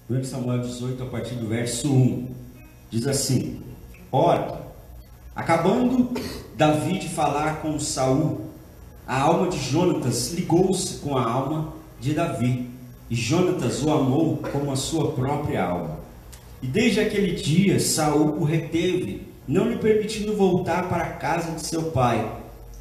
1 Samuel 18, a partir do verso 1, diz assim: Ora, acabando Davi de falar com Saul, a alma de Jonatas ligou-se com a alma de Davi, e Jonatas o amou como a sua própria alma. E desde aquele dia Saul o reteve, não lhe permitindo voltar para a casa de seu pai.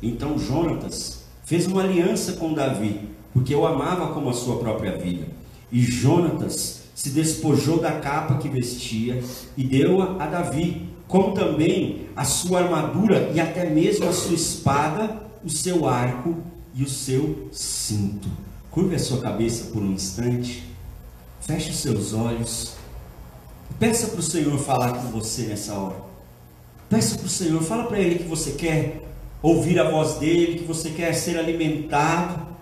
Então Jonatas fez uma aliança com Davi, porque o amava como a sua própria vida. E Jonatas se despojou da capa que vestia e deu-a a Davi, como também a sua armadura e até mesmo a sua espada, o seu arco e o seu cinto. Curve a sua cabeça por um instante, feche os seus olhos, peça para o Senhor falar com você nessa hora. Peça para o Senhor, fala para Ele que você quer ouvir a voz dEle, que você quer ser alimentado.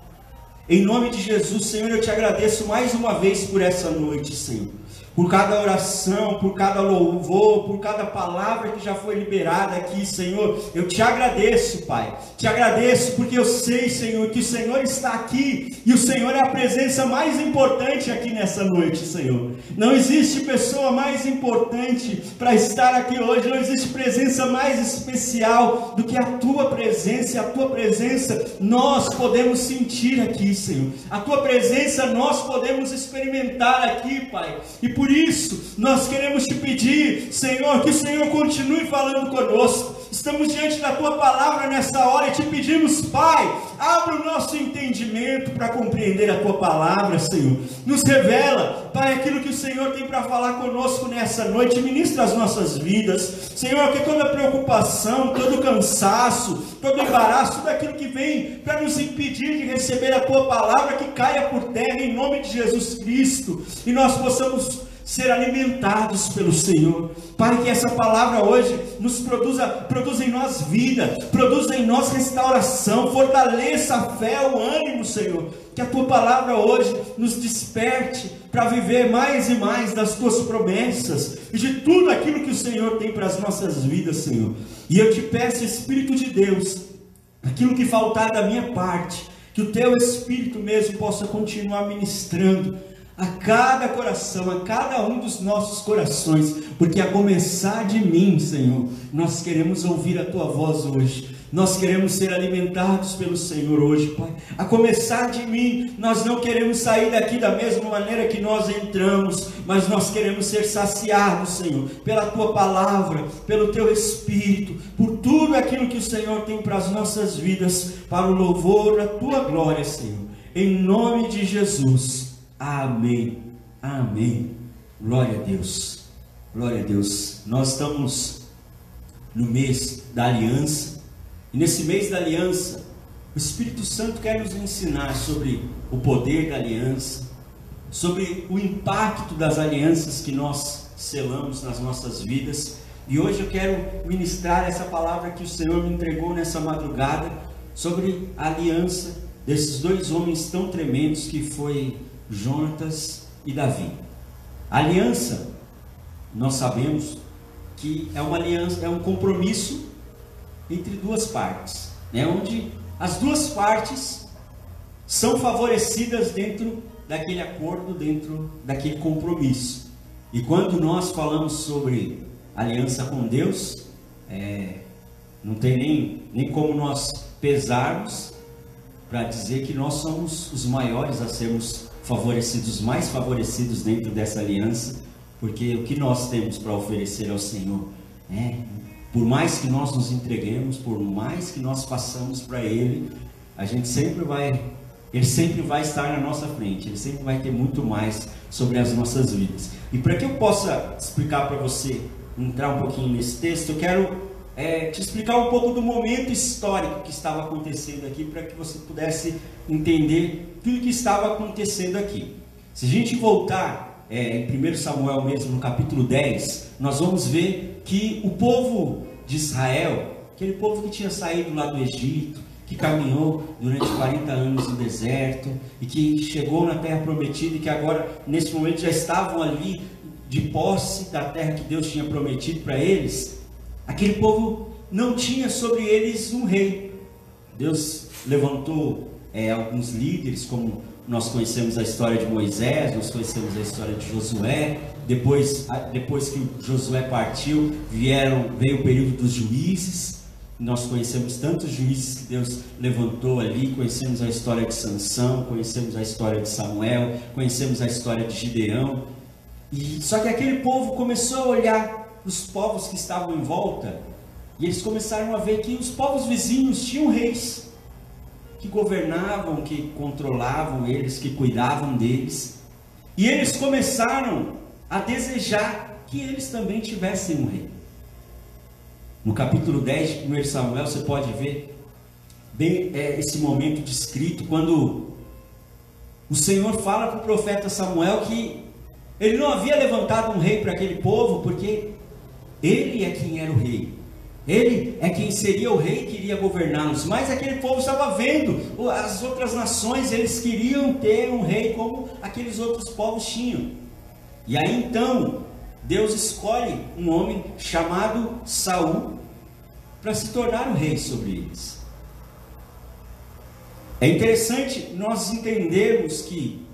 Em nome de Jesus, Senhor, eu te agradeço mais uma vez por essa noite, Senhor. Por cada oração, por cada louvor, por cada palavra que já foi liberada aqui, Senhor. Eu te agradeço, Pai. Te agradeço porque eu sei, Senhor, que o Senhor está aqui. E o Senhor é a presença mais importante aqui nessa noite, Senhor. Não existe pessoa mais importante para estar aqui hoje. Não existe presença mais especial do que a tua presença. E a tua presença nós podemos sentir aqui, Senhor. A tua presença nós podemos experimentar aqui, Pai. E por isso, nós queremos te pedir, Senhor, que o Senhor continue falando conosco. Estamos diante da tua palavra nessa hora e te pedimos, Pai, abra o nosso entendimento para compreender a tua palavra, Senhor. Nos revela, Pai, aquilo que o Senhor tem para falar conosco nessa noite. Ministra as nossas vidas, Senhor, que toda preocupação, todo cansaço, todo embaraço, tudo aquilo que vem para nos impedir de receber a tua palavra, que caia por terra em nome de Jesus Cristo, e nós possamos ser alimentados pelo Senhor. Pai, que essa palavra hoje nos produza em nós vida, produza em nós restauração, fortaleça a fé, o ânimo, Senhor. Que a tua palavra hoje nos desperte para viver mais e mais das tuas promessas e de tudo aquilo que o Senhor tem para as nossas vidas, Senhor. E eu te peço, Espírito de Deus, aquilo que faltar da minha parte, que o teu Espírito mesmo possa continuar ministrando a cada coração, a cada um dos nossos corações, porque a começar de mim, Senhor, nós queremos ouvir a tua voz hoje. Nós queremos ser alimentados pelo Senhor hoje, Pai. A começar de mim, nós não queremos sair daqui da mesma maneira que nós entramos, mas nós queremos ser saciados, Senhor, pela tua palavra, pelo teu Espírito, por tudo aquilo que o Senhor tem para as nossas vidas, para o louvor da tua glória, Senhor. Em nome de Jesus. Amém, amém, glória a Deus, glória a Deus. Nós estamos no mês da aliança, e nesse mês da aliança, o Espírito Santo quer nos ensinar sobre o poder da aliança, sobre o impacto das alianças que nós selamos nas nossas vidas, e hoje eu quero ministrar essa palavra que o Senhor me entregou nessa madrugada, sobre a aliança desses dois homens tão tremendos que foi Jonatas e Davi. A aliança, nós sabemos que é uma aliança, é um compromisso entre duas partes, né? Onde as duas partes são favorecidas dentro daquele acordo, dentro daquele compromisso. E quando nós falamos sobre aliança com Deus, não tem nem como nós pesarmos para dizer que nós somos os maiores a sermos favorecidos, mais favorecidos dentro dessa aliança, porque o que nós temos para oferecer ao Senhor, por mais que nós nos entreguemos, por mais que nós façamos para Ele, Ele sempre vai estar na nossa frente, Ele sempre vai ter muito mais sobre as nossas vidas. E para que eu possa explicar para você, entrar um pouquinho nesse texto, eu quero te explicar um pouco do momento histórico que estava acontecendo aqui, para que você pudesse entender tudo que estava acontecendo aqui. Se a gente voltar em 1 Samuel mesmo, no capítulo 10, nós vamos ver que o povo de Israel, aquele povo que tinha saído lá do Egito, que caminhou durante 40 anos no deserto, e que chegou na terra prometida, e que agora, nesse momento, já estavam ali de posse da terra que Deus tinha prometido para eles. Aquele povo não tinha sobre eles um rei. Deus levantou alguns líderes, como nós conhecemos a história de Moisés, nós conhecemos a história de Josué. Depois que Josué partiu, veio o período dos juízes. Nós conhecemos tantos juízes que Deus levantou ali, conhecemos a história de Sansão, conhecemos a história de Samuel, conhecemos a história de Gideão. Só que aquele povo começou a olhar os povos que estavam em volta, e eles começaram a ver que os povos vizinhos tinham reis, que governavam, que controlavam eles, que cuidavam deles. E eles começaram a desejar que eles também tivessem um rei. No capítulo 10 de 1 Samuel, você pode ver bem esse momento descrito, quando o Senhor fala para o profeta Samuel que ele não havia levantado um rei para aquele povo, porque ele é quem era o rei. Ele é quem seria o rei que iria governá-los. Mas aquele povo estava vendo as outras nações, eles queriam ter um rei como aqueles outros povos tinham. E aí então Deus escolhe um homem chamado Saul para se tornar o rei sobre eles. É interessante nós entendermos que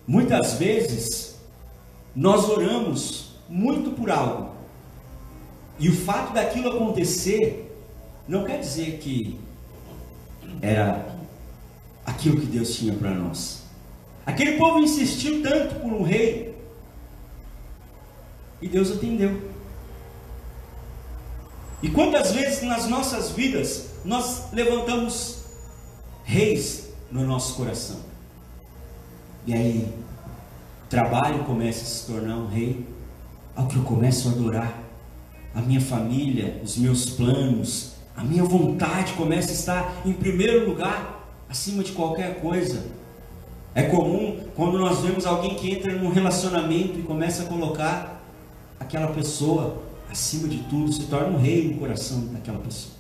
muitas vezes nós oramos muito por algo, e o fato daquilo acontecer não quer dizer que era aquilo que Deus tinha para nós. Aquele povo insistiu tanto por um rei, e Deus atendeu. E quantas vezes nas nossas vidas nós levantamos reis no nosso coração, e aí o trabalho começa a se tornar um rei, ao que eu começo a adorar, a minha família, os meus planos, a minha vontade começa a estar em primeiro lugar, acima de qualquer coisa. É comum quando nós vemos alguém que entra num relacionamento e começa a colocar aquela pessoa acima de tudo, se torna um rei no coração daquela pessoa.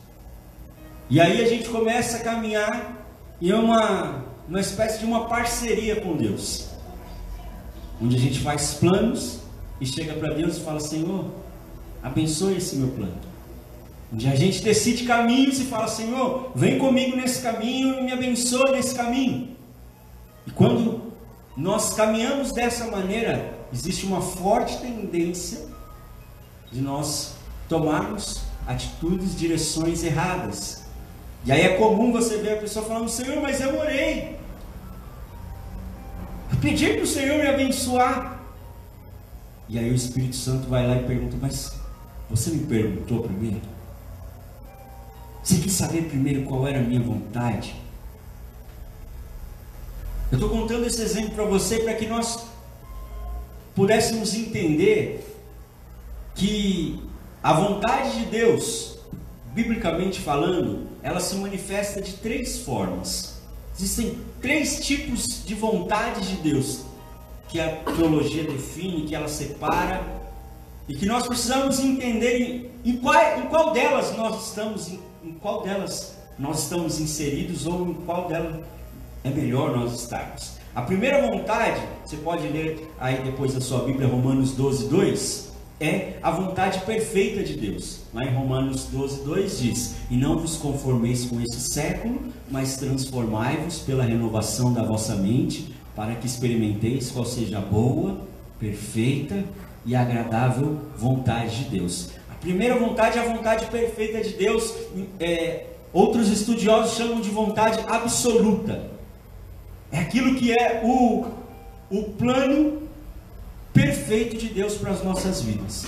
E aí a gente começa a caminhar em uma espécie de uma parceria com Deus, onde a gente faz planos e chega para Deus e fala: Senhor, abençoe esse meu plano. Onde a gente decide caminhos e fala: Senhor, vem comigo nesse caminho e me abençoe nesse caminho. E quando nós caminhamos dessa maneira, existe uma forte tendência de nós tomarmos atitudes, direções erradas. E aí é comum você ver a pessoa falando: Senhor, mas eu orei, eu pedi para o Senhor me abençoar. E aí o Espírito Santo vai lá e pergunta: mas você me perguntou primeiro? Você quis saber primeiro qual era a minha vontade? Eu estou contando esse exemplo para você, para que nós pudéssemos entender que a vontade de Deus, biblicamente falando, ela se manifesta de três formas. Existem três tipos de vontade de Deus que a teologia define, que ela separa, e que nós precisamos entender em qual delas nós estamos inseridos, ou em qual delas é melhor nós estarmos. A primeira vontade, você pode ler aí depois da sua Bíblia, Romanos 12:2, é a vontade perfeita de Deus. Lá em Romanos 12:2 diz: e não vos conformeis com este século, mas transformai-vos pela renovação da vossa mente, para que experimenteis qual seja a boa, perfeita e agradável vontade de Deus. A primeira vontade é a vontade perfeita de Deus. Outros estudiosos chamam de vontade absoluta. É aquilo que é o plano perfeito de Deus para as nossas vidas.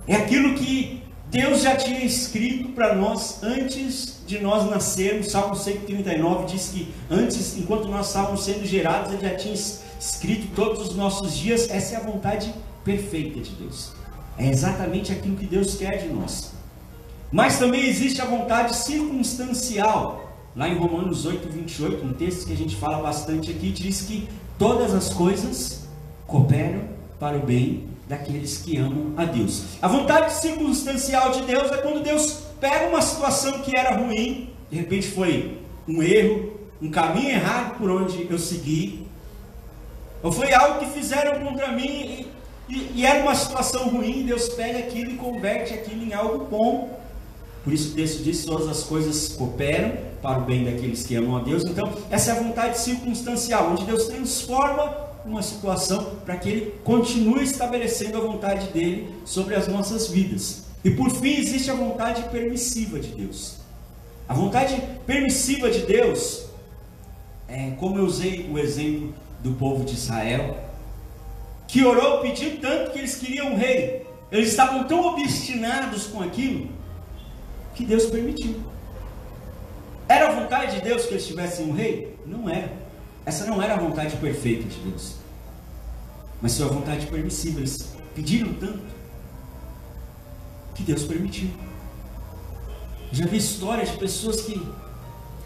É aquilo que Deus já tinha escrito para nós antes de nós nascermos. Salmo 139 diz que antes, enquanto nós estávamos sendo gerados, Ele já tinha escrito todos os nossos dias. Essa é a vontade perfeita de Deus. É exatamente aquilo que Deus quer de nós. Mas também existe a vontade circunstancial. Lá em Romanos 8:28, um texto que a gente fala bastante aqui, diz que todas as coisas cooperam para o bem daqueles que amam a Deus. A vontade circunstancial de Deus é quando Deus pega uma situação que era ruim, de repente foi um erro, um caminho errado por onde eu segui, ou foi algo que fizeram contra mim e era uma situação ruim. Deus pega aquilo e converte aquilo em algo bom. Por isso o texto diz: todas as coisas cooperam para o bem daqueles que amam a Deus. Então, essa é a vontade circunstancial, onde Deus transforma uma situação para que Ele continue estabelecendo a vontade dEle sobre as nossas vidas. E por fim, existe a vontade permissiva de Deus. A vontade permissiva de Deus, como eu usei o exemplo do povo de Israel, que orou pedindo tanto que eles queriam um rei. Eles estavam tão obstinados com aquilo, que Deus permitiu. Era a vontade de Deus que eles tivessem um rei? Não era. Essa não era a vontade perfeita de Deus, mas foi a vontade permissiva. Eles pediram tanto, que Deus permitiu. Já vi histórias de pessoas que...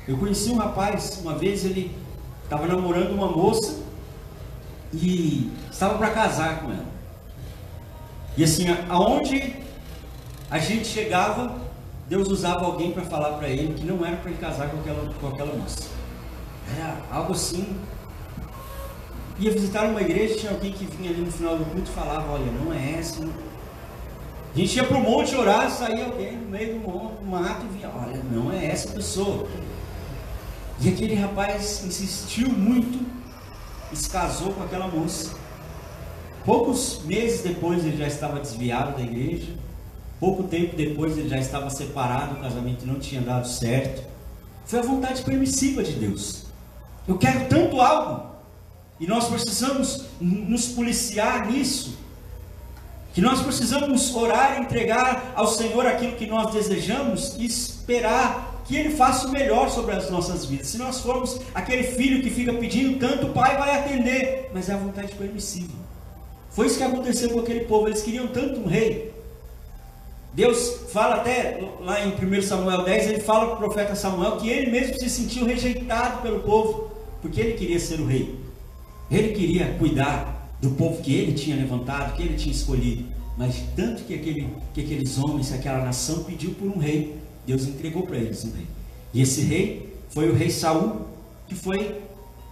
Eu conheci um rapaz, uma vez ele estava namorando uma moça e estava para casar com ela. E assim, aonde a gente chegava, Deus usava alguém para falar para ele que não era para ele casar com aquela moça. Era algo assim. Ia visitar uma igreja, tinha alguém que vinha ali no final do culto e falava: olha, não é essa. Não. A gente ia para o monte orar, saía alguém no meio do mato e via: olha, não é essa pessoa. E aquele rapaz insistiu muito e se casou com aquela moça. Poucos meses depois ele já estava desviado da igreja. Pouco tempo depois ele já estava separado, o casamento não tinha dado certo. Foi a vontade permissiva de Deus. Eu quero tanto algo, e nós precisamos nos policiar nisso, que nós precisamos orar e entregar ao Senhor aquilo que nós desejamos e esperar que Ele faça o melhor sobre as nossas vidas. Se nós formos aquele filho que fica pedindo tanto, o pai vai atender, mas é a vontade permissiva. Foi isso que aconteceu com aquele povo. Eles queriam tanto um rei. Deus fala até lá em 1 Samuel 10, ele fala para o profeta Samuel que ele mesmo se sentiu rejeitado pelo povo, porque ele queria ser o rei. Ele queria cuidar do povo que ele tinha levantado, que ele tinha escolhido. Mas tanto que aqueles homens, aquela nação pediu por um rei, Deus entregou para eles um rei. E esse rei foi o rei Saul, que foi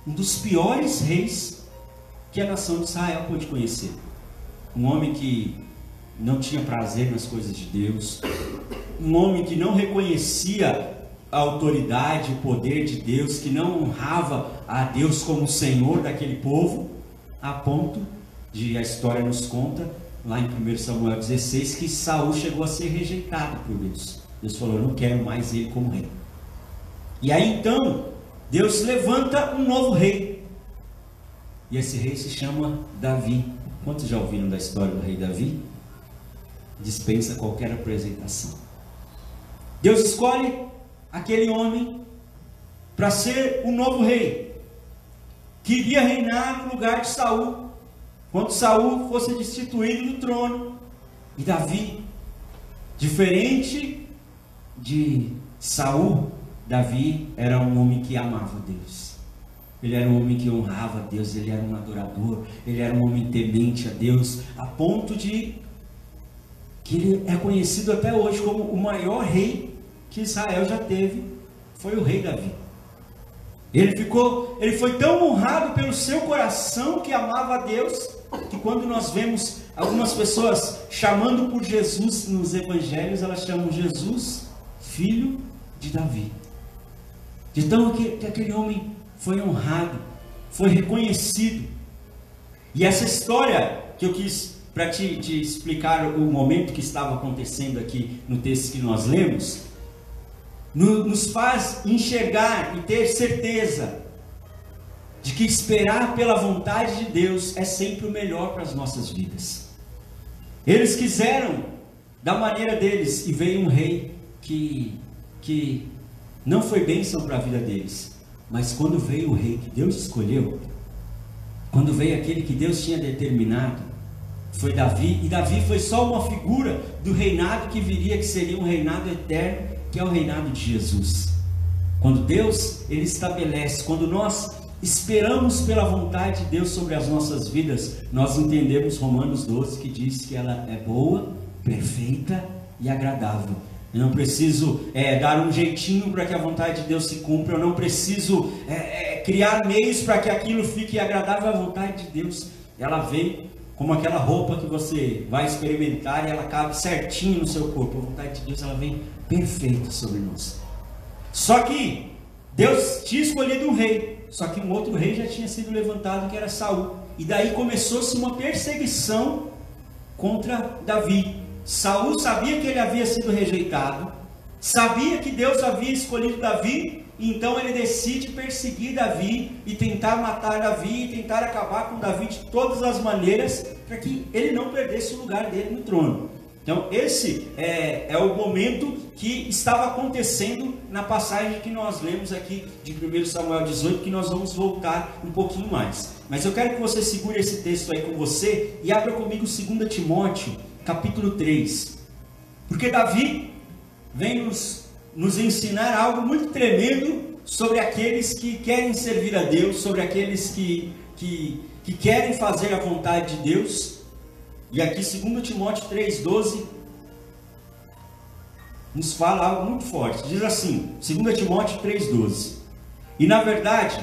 um dos piores reis que a nação de Israel pôde conhecer. Um homem que não tinha prazer nas coisas de Deus, um homem que não reconhecia a autoridade, o poder de Deus, que não honrava a Deus como Senhor daquele povo, a ponto de, a história nos conta, lá em 1 Samuel 16, que Saul chegou a ser rejeitado por Deus. Deus falou: eu não quero mais ele como rei. E aí então, Deus levanta um novo rei. E esse rei se chama Davi. Quantos já ouviram da história do rei Davi? Dispensa qualquer apresentação. Deus escolhe aquele homem para ser o novo rei, que iria reinar no lugar de Saul, quando Saul fosse destituído do trono. E Davi, diferente de Saul, Davi era um homem que amava Deus. Ele era um homem que honrava a Deus, ele era um adorador, ele era um homem temente a Deus, a ponto de que ele é conhecido até hoje como o maior rei que Israel já teve, foi o rei Davi. Ele foi tão honrado pelo seu coração que amava a Deus, que quando nós vemos algumas pessoas chamando por Jesus nos evangelhos, elas chamam Jesus filho de Davi. Então que aquele homem foi honrado, foi reconhecido. E essa história que eu quis para te explicar o momento que estava acontecendo aqui no texto que nós lemos, nos faz enxergar e ter certeza de que esperar pela vontade de Deus é sempre o melhor para as nossas vidas. Eles quiseram da maneira deles, e veio um rei que não foi bênção para a vida deles, mas quando veio o rei que Deus escolheu, quando veio aquele que Deus tinha determinado, foi Davi. E Davi foi só uma figura do reinado que viria, que seria um reinado eterno, que é o reinado de Jesus. Quando Deus, Ele estabelece, quando nós esperamos pela vontade de Deus sobre as nossas vidas, nós entendemos Romanos 12, que diz que ela é boa, perfeita e agradável. Eu não preciso dar um jeitinho para que a vontade de Deus se cumpra, eu não preciso criar meios para que aquilo fique agradável. À vontade de Deus, ela veio como aquela roupa que você vai experimentar e ela cabe certinho no seu corpo. A vontade de Deus, ela vem perfeita sobre nós. Só que Deus tinha escolhido um rei, só que um outro rei já tinha sido levantado, que era Saul. E daí começou-se uma perseguição contra Davi. Saul sabia que ele havia sido rejeitado, sabia que Deus havia escolhido Davi, então ele decide perseguir Davi e tentar matar Davi, e tentar acabar com Davi de todas as maneiras, para que ele não perdesse o lugar dele no trono. Então esse é o momento que estava acontecendo na passagem que nós lemos aqui de 1 Samuel 18, que nós vamos voltar um pouquinho mais. Mas eu quero que você segure esse texto aí com você e abra comigo 2 Timóteo, capítulo 3. Porque Davi vem nos ensinar algo muito tremendo sobre aqueles que querem servir a Deus, sobre aqueles que querem fazer a vontade de Deus. E aqui 2 Timóteo 3,12 nos fala algo muito forte. Diz assim, 2 Timóteo 3,12: e na verdade,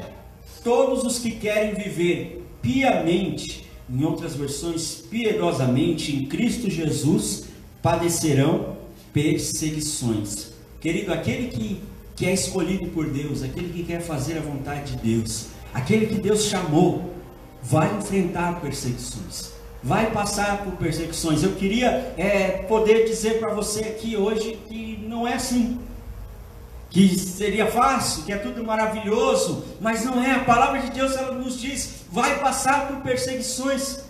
todos os que querem viver piamente, em outras versões, piedosamente, em Cristo Jesus, padecerão perseguições. Querido, aquele que é escolhido por Deus, aquele que quer fazer a vontade de Deus, aquele que Deus chamou, vai enfrentar perseguições, vai passar por perseguições. Eu queria poder dizer para você aqui hoje que não é assim, que seria fácil, que é tudo maravilhoso, mas não é. A palavra de Deus, ela nos diz, vai passar por perseguições.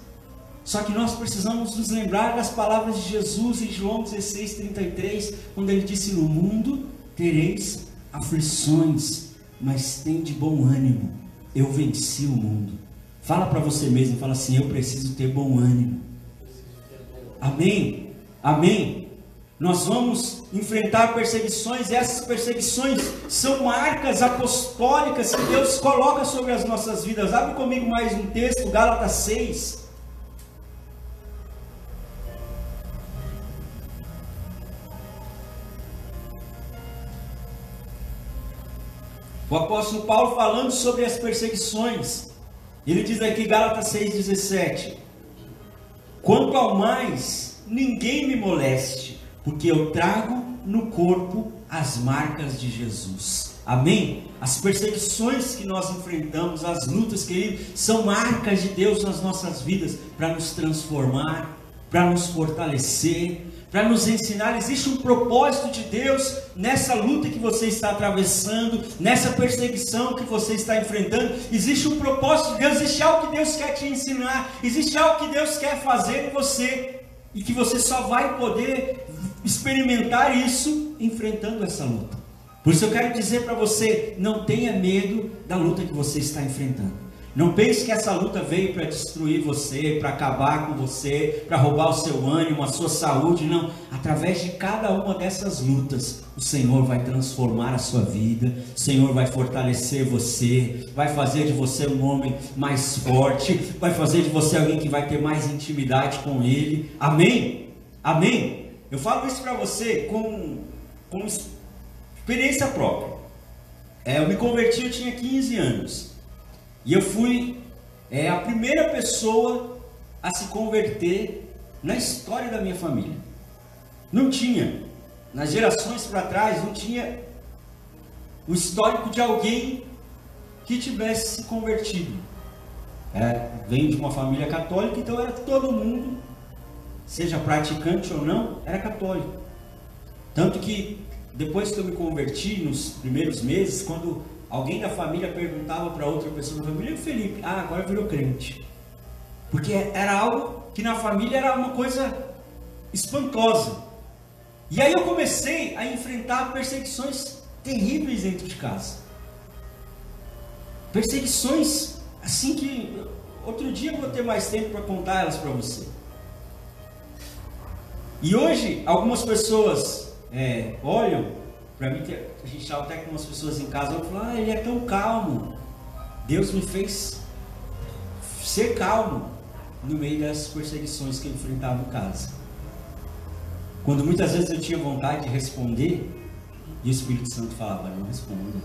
Só que nós precisamos nos lembrar das palavras de Jesus em João 16:33, quando ele disse: no mundo tereis aflições, mas tem de bom ânimo, eu venci o mundo. Fala para você mesmo, fala assim: eu preciso ter bom ânimo. Amém? Amém? Nós vamos enfrentar perseguições, e essas perseguições são marcas apostólicas que Deus coloca sobre as nossas vidas. Abre comigo mais um texto, Gálatas 6. O apóstolo Paulo falando sobre as perseguições, ele diz aqui, Gálatas 6,17: quanto ao mais, ninguém me moleste, porque eu trago no corpo as marcas de Jesus. Amém? As perseguições que nós enfrentamos, as lutas, querido, são marcas de Deus nas nossas vidas, para nos transformar, para nos fortalecer, para nos ensinar. Existe um propósito de Deus nessa luta que você está atravessando, nessa perseguição que você está enfrentando. Existe um propósito de Deus, existe algo que Deus quer te ensinar, existe algo que Deus quer fazer em você, e que você só vai poder experimentar isso enfrentando essa luta. Por isso eu quero dizer para você, não tenha medo da luta que você está enfrentando. Não pense que essa luta veio para destruir você, para acabar com você, para roubar o seu ânimo, a sua saúde. Não, através de cada uma dessas lutas, o Senhor vai transformar a sua vida, o Senhor vai fortalecer você, vai fazer de você um homem mais forte, vai fazer de você alguém que vai ter mais intimidade com Ele. Amém? Amém? Eu falo isso para você com experiência própria. Eu me converti, eu tinha 15 anos. E eu fui a primeira pessoa a se converter na história da minha família. Não tinha, nas gerações para trás, não tinha o histórico de alguém que tivesse se convertido. Venho de uma família católica, então era todo mundo, seja praticante ou não, era católico. Tanto que depois que eu me converti, nos primeiros meses, quando alguém da família perguntava para outra pessoa da família: Felipe, agora virou crente. Porque era algo que na família era uma coisa espantosa. E aí eu comecei a enfrentar perseguições terríveis dentro de casa. Perseguições assim que outro dia eu vou ter mais tempo para contar elas para você. E hoje algumas pessoas olham para mim, que a gente estava até com umas pessoas em casa, eu falo: ele é tão calmo. Deus me fez ser calmo no meio das perseguições que eu enfrentava em casa. Quando muitas vezes eu tinha vontade de responder, e o Espírito Santo falava: não responda.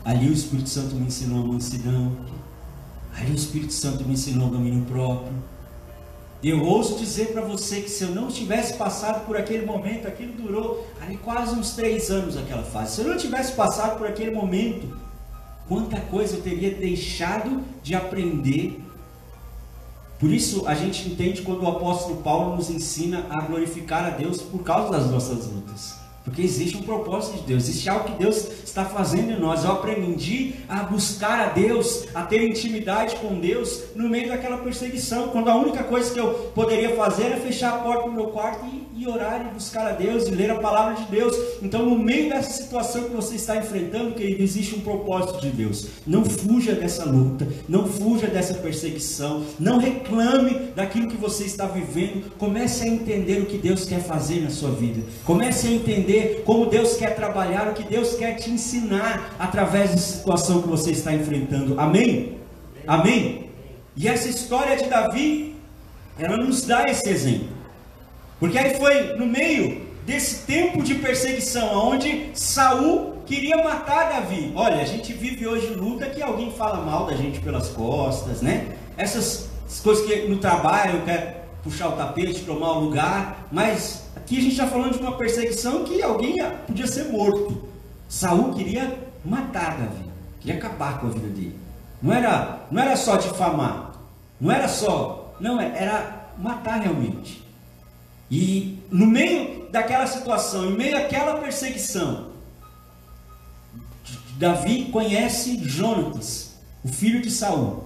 Ali o Espírito Santo me ensinou a mansidão, Aí o Espírito Santo me ensinou o domínio próprio. Eu ouso dizer para você que se eu não tivesse passado por aquele momento, aquilo durou ali quase uns 3 anos aquela fase. Se eu não tivesse passado por aquele momento, quanta coisa eu teria deixado de aprender. Por isso a gente entende quando o apóstolo Paulo nos ensina a glorificar a Deus por causa das nossas lutas. Porque existe um propósito de Deus, existe algo que Deus está fazendo em nós. Eu aprendi a buscar a Deus, a ter intimidade com Deus no meio daquela perseguição, quando a única coisa que eu poderia fazer era fechar a porta do meu quarto e orar e buscar a Deus e ler a palavra de Deus. Então, no meio dessa situação que você está enfrentando, querido, existe um propósito de Deus. Não fuja dessa luta, não fuja dessa perseguição, não reclame daquilo que você está vivendo. Comece a entender o que Deus quer fazer na sua vida, comece a entender como Deus quer trabalhar, o que Deus quer te ensinar através da situação que você está enfrentando. Amém? Amém? E essa história de Davi, ela nos dá esse exemplo. Porque aí foi no meio desse tempo de perseguição, onde Saul queria matar Davi. Olha, a gente vive hoje luta que alguém fala mal da gente pelas costas, né? Essas coisas que no trabalho quer puxar o tapete, tomar o lugar, mas aqui a gente está falando de uma perseguição que alguém podia ser morto. Saul queria matar Davi, queria acabar com a vida dele. Não era só difamar, era matar realmente. E no meio daquela situação, em meio àquela perseguição, Davi conhece Jonatas, o filho de Saul.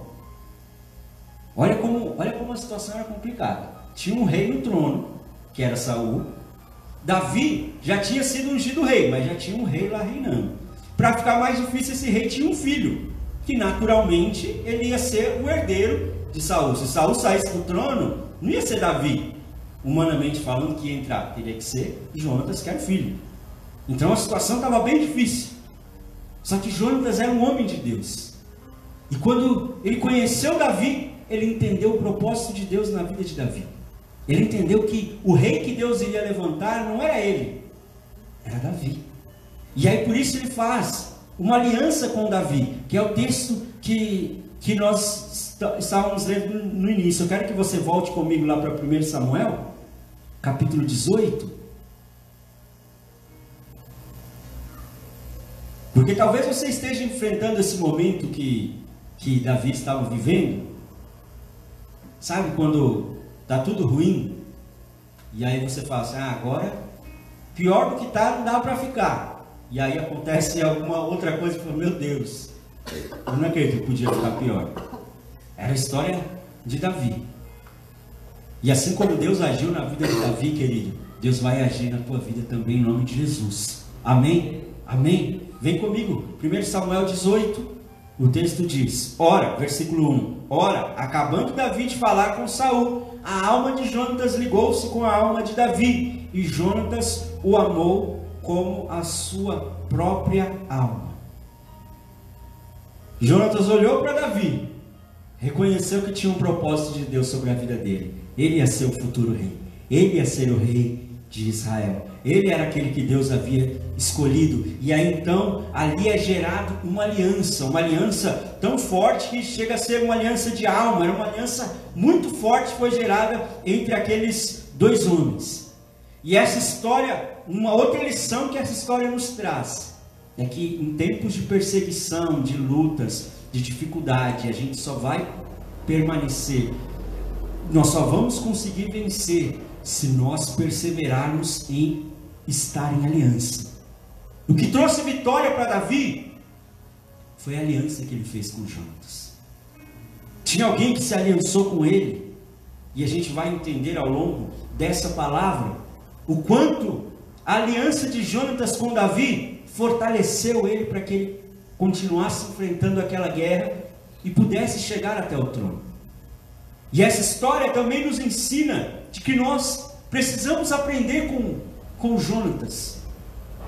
Olha como a situação era complicada. Tinha um rei no trono, que era Saul. Davi já tinha sido ungido rei, mas já tinha um rei lá reinando. Para ficar mais difícil, esse rei tinha um filho, que naturalmente ele ia ser o herdeiro de Saul. Se Saul saísse do trono, não ia ser Davi, humanamente falando, que ia entrar, teria que ser Jonatas, que era o filho. Então a situação estava bem difícil. Só que Jonatas era um homem de Deus. E quando ele conheceu Davi, ele entendeu o propósito de Deus na vida de Davi. Ele entendeu que o rei que Deus iria levantar não era ele, era Davi. E aí por isso ele faz uma aliança com Davi, que é o texto que nós estávamos lendo no início. Eu quero que você volte comigo lá para 1 Samuel, capítulo 18. Porque talvez você esteja enfrentando esse momento que Davi estava vivendo. Sabe quando está tudo ruim? E aí você fala assim, agora pior do que está, não dá para ficar. E aí acontece alguma outra coisa e fala, meu Deus, eu não acredito que podia ficar pior. Era a história de Davi. E assim como Deus agiu na vida de Davi, querido, Deus vai agir na tua vida também, em nome de Jesus. Amém? Amém? Vem comigo, 1 Samuel 18, o texto diz, ora, versículo 1, ora, acabando Davi de falar com Saul, a alma de Jonatas ligou-se com a alma de Davi, e Jonatas o amou como a sua própria alma. Jonatas olhou para Davi, reconheceu que tinha um propósito de Deus sobre a vida dele. Ele ia ser o futuro rei, ele ia ser o rei de Israel. Ele era aquele que Deus havia escolhido. E aí então, ali é gerado uma aliança tão forte que chega a ser uma aliança de alma. Era uma aliança muito forte que foi gerada entre aqueles dois homens. E essa história, uma outra lição que essa história nos traz, é que em tempos de perseguição, de lutas, de dificuldade, a gente só vai permanecer, nós só vamos conseguir vencer se nós perseverarmos em estar em aliança. O que trouxe vitória para Davi foi a aliança que ele fez com Jonatas. Tinha alguém que se aliançou com ele, e a gente vai entender ao longo dessa palavra o quanto a aliança de Jonatas com Davi fortaleceu ele para que ele continuasse enfrentando aquela guerra e pudesse chegar até o trono. E essa história também nos ensina de que nós precisamos aprender com Jonatas,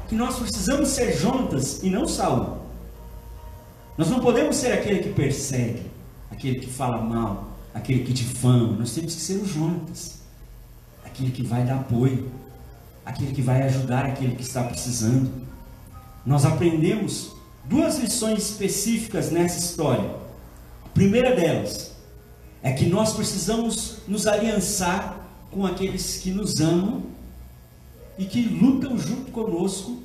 que nós precisamos ser Jonatas e não Saul. Nós não podemos ser aquele que persegue, aquele que fala mal, aquele que difama. Nós temos que ser o Jonatas, aquele que vai dar apoio, aquele que vai ajudar aquele que está precisando. Nós aprendemos duas lições específicas nessa história. primeira delas é que nós precisamos nos aliançar com aqueles que nos amam e que lutam junto conosco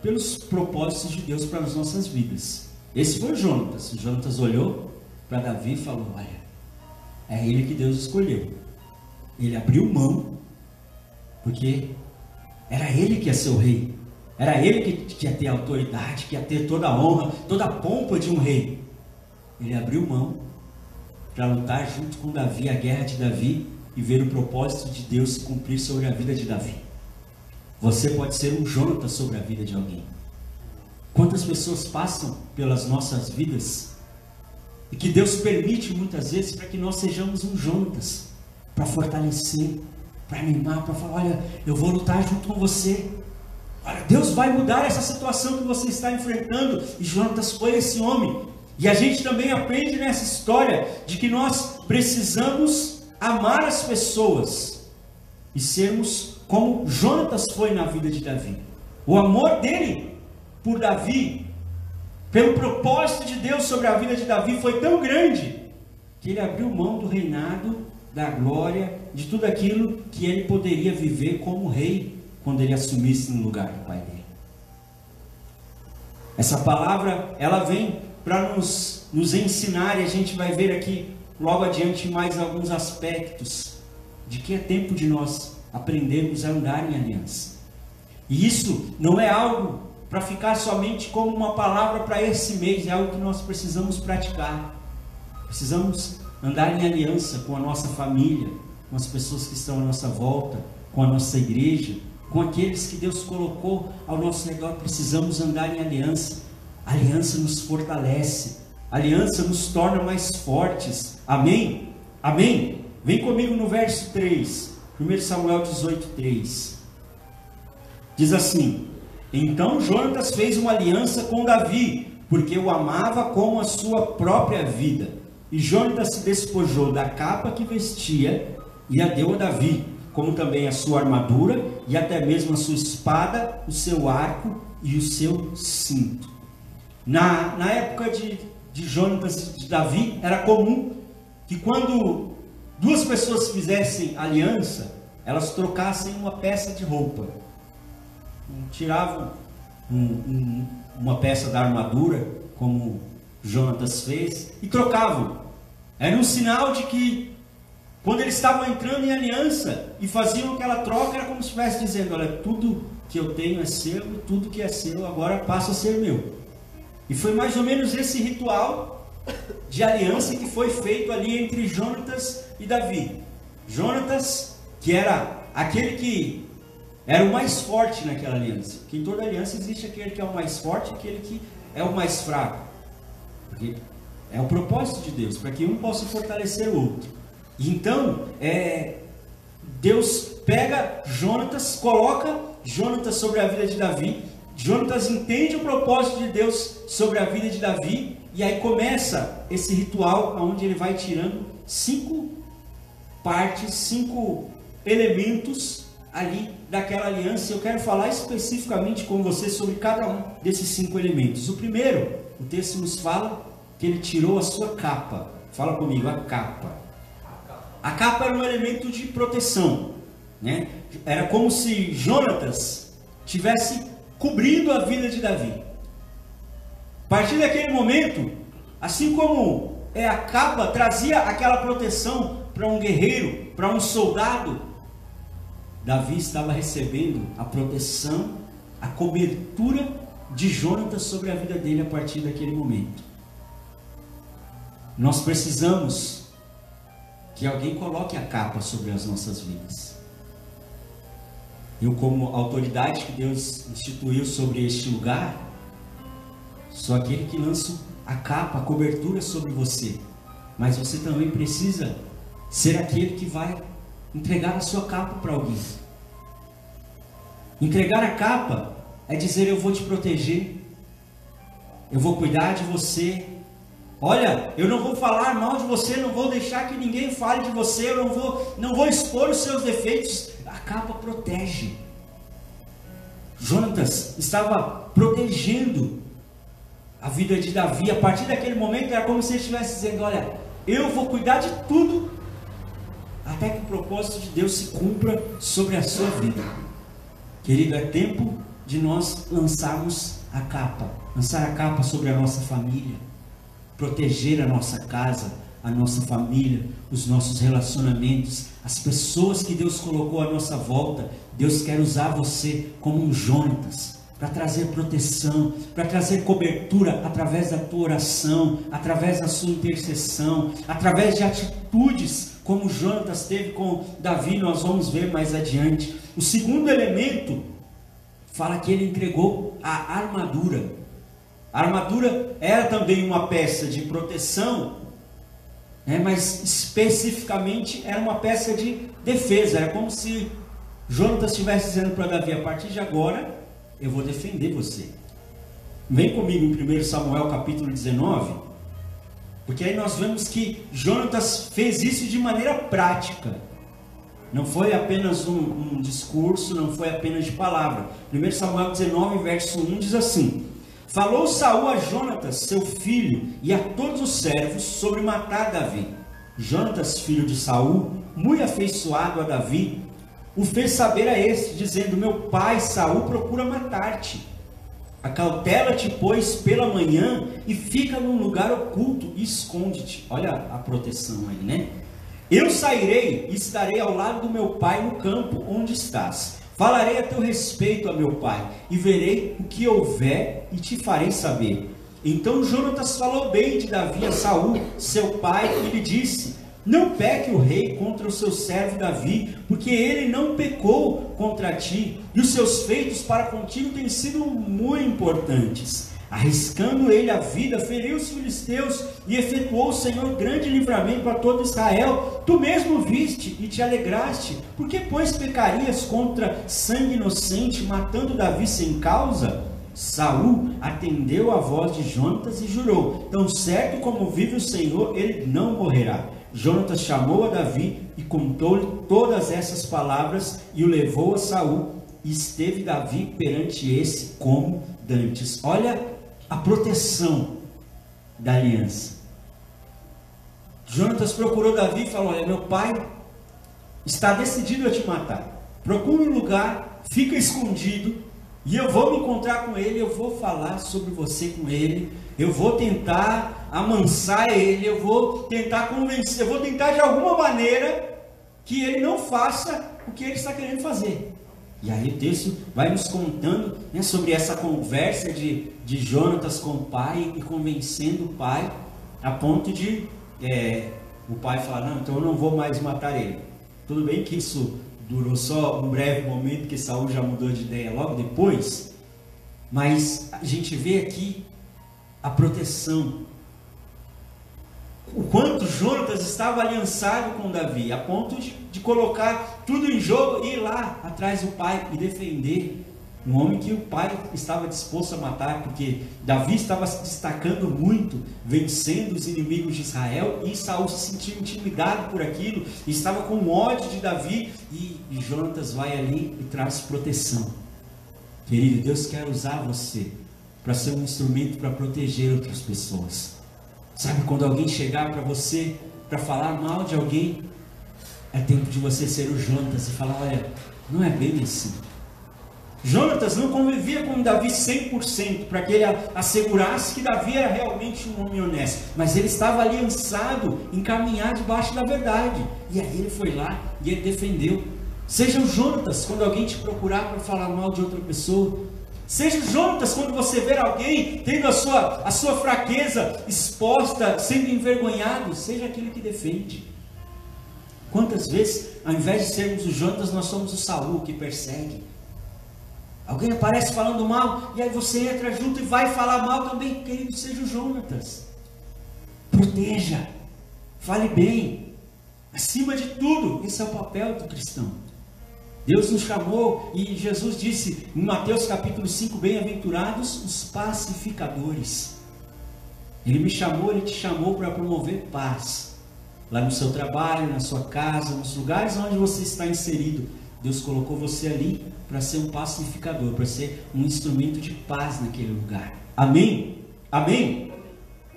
pelos propósitos de Deus para as nossas vidas. Esse foi o Jonatas. O Jonatas olhou para Davi e falou: olha, é ele que Deus escolheu. Ele abriu mão, porque era ele que ia ser o rei. Era ele que ia ter a autoridade, que ia ter toda a honra, toda a pompa de um rei. Ele abriu mão para lutar junto com Davi, a guerra de Davi, e ver o propósito de Deus se cumprir sobre a vida de Davi. Você pode ser um Jonatas sobre a vida de alguém. Quantas pessoas passam pelas nossas vidas e que Deus permite muitas vezes para que nós sejamos um Jonatas, para fortalecer, para animar, para falar: olha, eu vou lutar junto com você. Olha, Deus vai mudar essa situação que você está enfrentando. E Jonatas foi esse homem. E a gente também aprende nessa história de que nós precisamos amar as pessoas e sermos como Jonatas foi na vida de Davi. O amor dele por Davi, pelo propósito de Deus sobre a vida de Davi, foi tão grande que ele abriu mão do reinado, da glória, de tudo aquilo que ele poderia viver como rei quando ele assumisse no lugar do pai dele. Essa palavra, ela vem para nos ensinar, e a gente vai ver aqui logo adiante mais alguns aspectos de que é tempo de nós aprendermos a andar em aliança. E isso não é algo para ficar somente como uma palavra para esse mês, é algo que nós precisamos praticar. Precisamos andar em aliança com a nossa família, com as pessoas que estão à nossa volta, com a nossa igreja, com aqueles que Deus colocou ao nosso redor. Precisamos andar em aliança. A aliança nos fortalece, a aliança nos torna mais fortes. Amém? Amém? Vem comigo no verso 3, 1 Samuel 18:3. Diz assim: então Jonatas fez uma aliança com Davi, porque o amava como a sua própria vida. E Jonatas se despojou da capa que vestia e a deu a Davi, como também a sua armadura e até mesmo a sua espada, o seu arco e o seu cinto. Na época de Jonatas e de Davi, era comum que quando duas pessoas fizessem aliança, elas trocassem uma peça de roupa. Tiravam uma peça da armadura, como Jonatas fez, e trocavam. Era um sinal de que quando eles estavam entrando em aliança e faziam aquela troca, era como se estivesse dizendo: olha, tudo que eu tenho é seu, e tudo que é seu agora passa a ser meu. E foi mais ou menos esse ritual de aliança que foi feito ali entre Jonatas e Davi. Jonatas, que era aquele que era o mais forte naquela aliança. Porque em toda aliança existe aquele que é o mais forte e aquele que é o mais fraco. Porque é o propósito de Deus, para que um possa fortalecer o outro. E então, Deus pega Jonatas, coloca Jonatas sobre a vida de Davi. Jonatas entende o propósito de Deus sobre a vida de Davi, e aí começa esse ritual onde ele vai tirando 5 partes, 5 elementos ali daquela aliança. Eu quero falar especificamente com você sobre cada um desses 5 elementos. O primeiro, o texto nos fala que ele tirou a sua capa. Fala comigo, a capa. A capa era um elemento de proteção, né? Era como se Jonatas tivesse cobrindo a vida de Davi. A partir daquele momento, assim como a capa trazia aquela proteção para um guerreiro, para um soldado, Davi estava recebendo a proteção, a cobertura de Jonatas sobre a vida dele a partir daquele momento. Nós precisamos que alguém coloque a capa sobre as nossas vidas. Eu, como autoridade que Deus instituiu sobre este lugar, sou aquele que lanço a capa, a cobertura sobre você. Mas você também precisa ser aquele que vai entregar a sua capa para alguém. Entregar a capa é dizer: eu vou te proteger, eu vou cuidar de você. Olha, eu não vou falar mal de você, não vou deixar que ninguém fale de você, eu não vou expor os seus defeitos. A capa protege. Jonatas estava protegendo a vida de Davi. A partir daquele momento era como se ele estivesse dizendo: olha, eu vou cuidar de tudo, até que o propósito de Deus se cumpra sobre a sua vida. Querido, é tempo de nós lançarmos a capa, lançar a capa sobre a nossa família, proteger a nossa casa, a nossa família, os nossos relacionamentos, as pessoas que Deus colocou à nossa volta. Deus quer usar você como um Jonatas, para trazer proteção, para trazer cobertura através da tua oração, através da sua intercessão, através de atitudes como Jonatas teve com Davi. Nós vamos ver mais adiante. O segundo elemento fala que ele entregou a armadura. A armadura era também uma peça de proteção, mas especificamente era uma peça de defesa. Era como se Jonatas estivesse dizendo para Davi: a partir de agora eu vou defender você. Vem comigo em 1 Samuel capítulo 19, porque aí nós vemos que Jonatas fez isso de maneira prática. Não foi apenas um discurso, não foi apenas de palavra. 1 Samuel 19, verso 1 diz assim: falou Saul a Jonatas, seu filho, e a todos os servos sobre matar Davi. Jonatas, filho de Saul, muito afeiçoado a Davi, o fez saber a este, dizendo: meu pai Saul procura matar-te. Acautela-te, pois, pela manhã, e fica num lugar oculto, e esconde-te. Olha a proteção aí, né? Eu sairei e estarei ao lado do meu pai no campo onde estás. Falarei a teu respeito a meu pai, e verei o que houver, e te farei saber. Então Jonatas falou bem de Davi a Saul, seu pai, e lhe disse: não peque o rei contra o seu servo Davi, porque ele não pecou contra ti, e os seus feitos para contigo têm sido muito importantes. Arriscando ele a vida, feriu os filisteus, e efetuou o Senhor grande livramento a todo Israel. Tu mesmo viste e te alegraste. Por que, pois, pecarias contra sangue inocente, matando Davi sem causa? Saul atendeu a voz de Jonatas e jurou: tão certo como vive o Senhor, ele não morrerá. Jonatas chamou a Davi e contou-lhe todas essas palavras, e o levou a Saul, e esteve Davi perante esse como dantes. Olha a proteção da aliança. Jonatas procurou Davi e falou: olha, meu pai está decidido a te matar. Procura um lugar, fica escondido, e eu vou me encontrar com ele, eu vou falar sobre você com ele, eu vou tentar amansar ele, eu vou tentar convencer, eu vou tentar de alguma maneira que ele não faça o que ele está querendo fazer. E aí o texto vai nos contando, sobre essa conversa de Jonatas com o pai, e convencendo o pai, a ponto de o pai falar: não, então eu não vou mais matar ele. Tudo bem que isso durou só um breve momento, que Saul já mudou de ideia logo depois, mas a gente vê aqui a proteção, o quanto Jonatas estava aliançado com Davi, a ponto de colocar tudo em jogo e ir lá atrás do pai e defender um homem que o pai estava disposto a matar, porque Davi estava se destacando muito, vencendo os inimigos de Israel, e Saul se sentiu intimidado por aquilo, e estava com ódio de Davi, e Jonatas vai ali e traz proteção. Querido, Deus quer usar você para ser um instrumento para proteger outras pessoas. Sabe, quando alguém chegar para você para falar mal de alguém, é tempo de você ser o Jonatas e falar: olha, não é bem assim. Jonatas não convivia com Davi 100%, para que ele assegurasse que Davi era realmente um homem honesto, mas ele estava aliançado em caminhar debaixo da verdade, e aí ele foi lá e ele defendeu. Seja o Jonatas quando alguém te procurar para falar mal de outra pessoa. Seja o Jonatas quando você ver alguém tendo a sua fraqueza exposta, sendo envergonhado. Seja aquele que defende. Quantas vezes, ao invés de sermos o Jonatas, nós somos o Saul que persegue? Alguém aparece falando mal, e aí você entra junto e vai falar mal também. Querido, seja o Jonatas. Proteja, fale bem. Acima de tudo, esse é o papel do cristão. Deus nos chamou, e Jesus disse em Mateus capítulo 5, bem-aventurados os pacificadores. Ele me chamou, ele te chamou para promover paz, lá no seu trabalho, na sua casa, nos lugares onde você está inserido. Deus colocou você ali para ser um pacificador, para ser um instrumento de paz naquele lugar. Amém? Amém?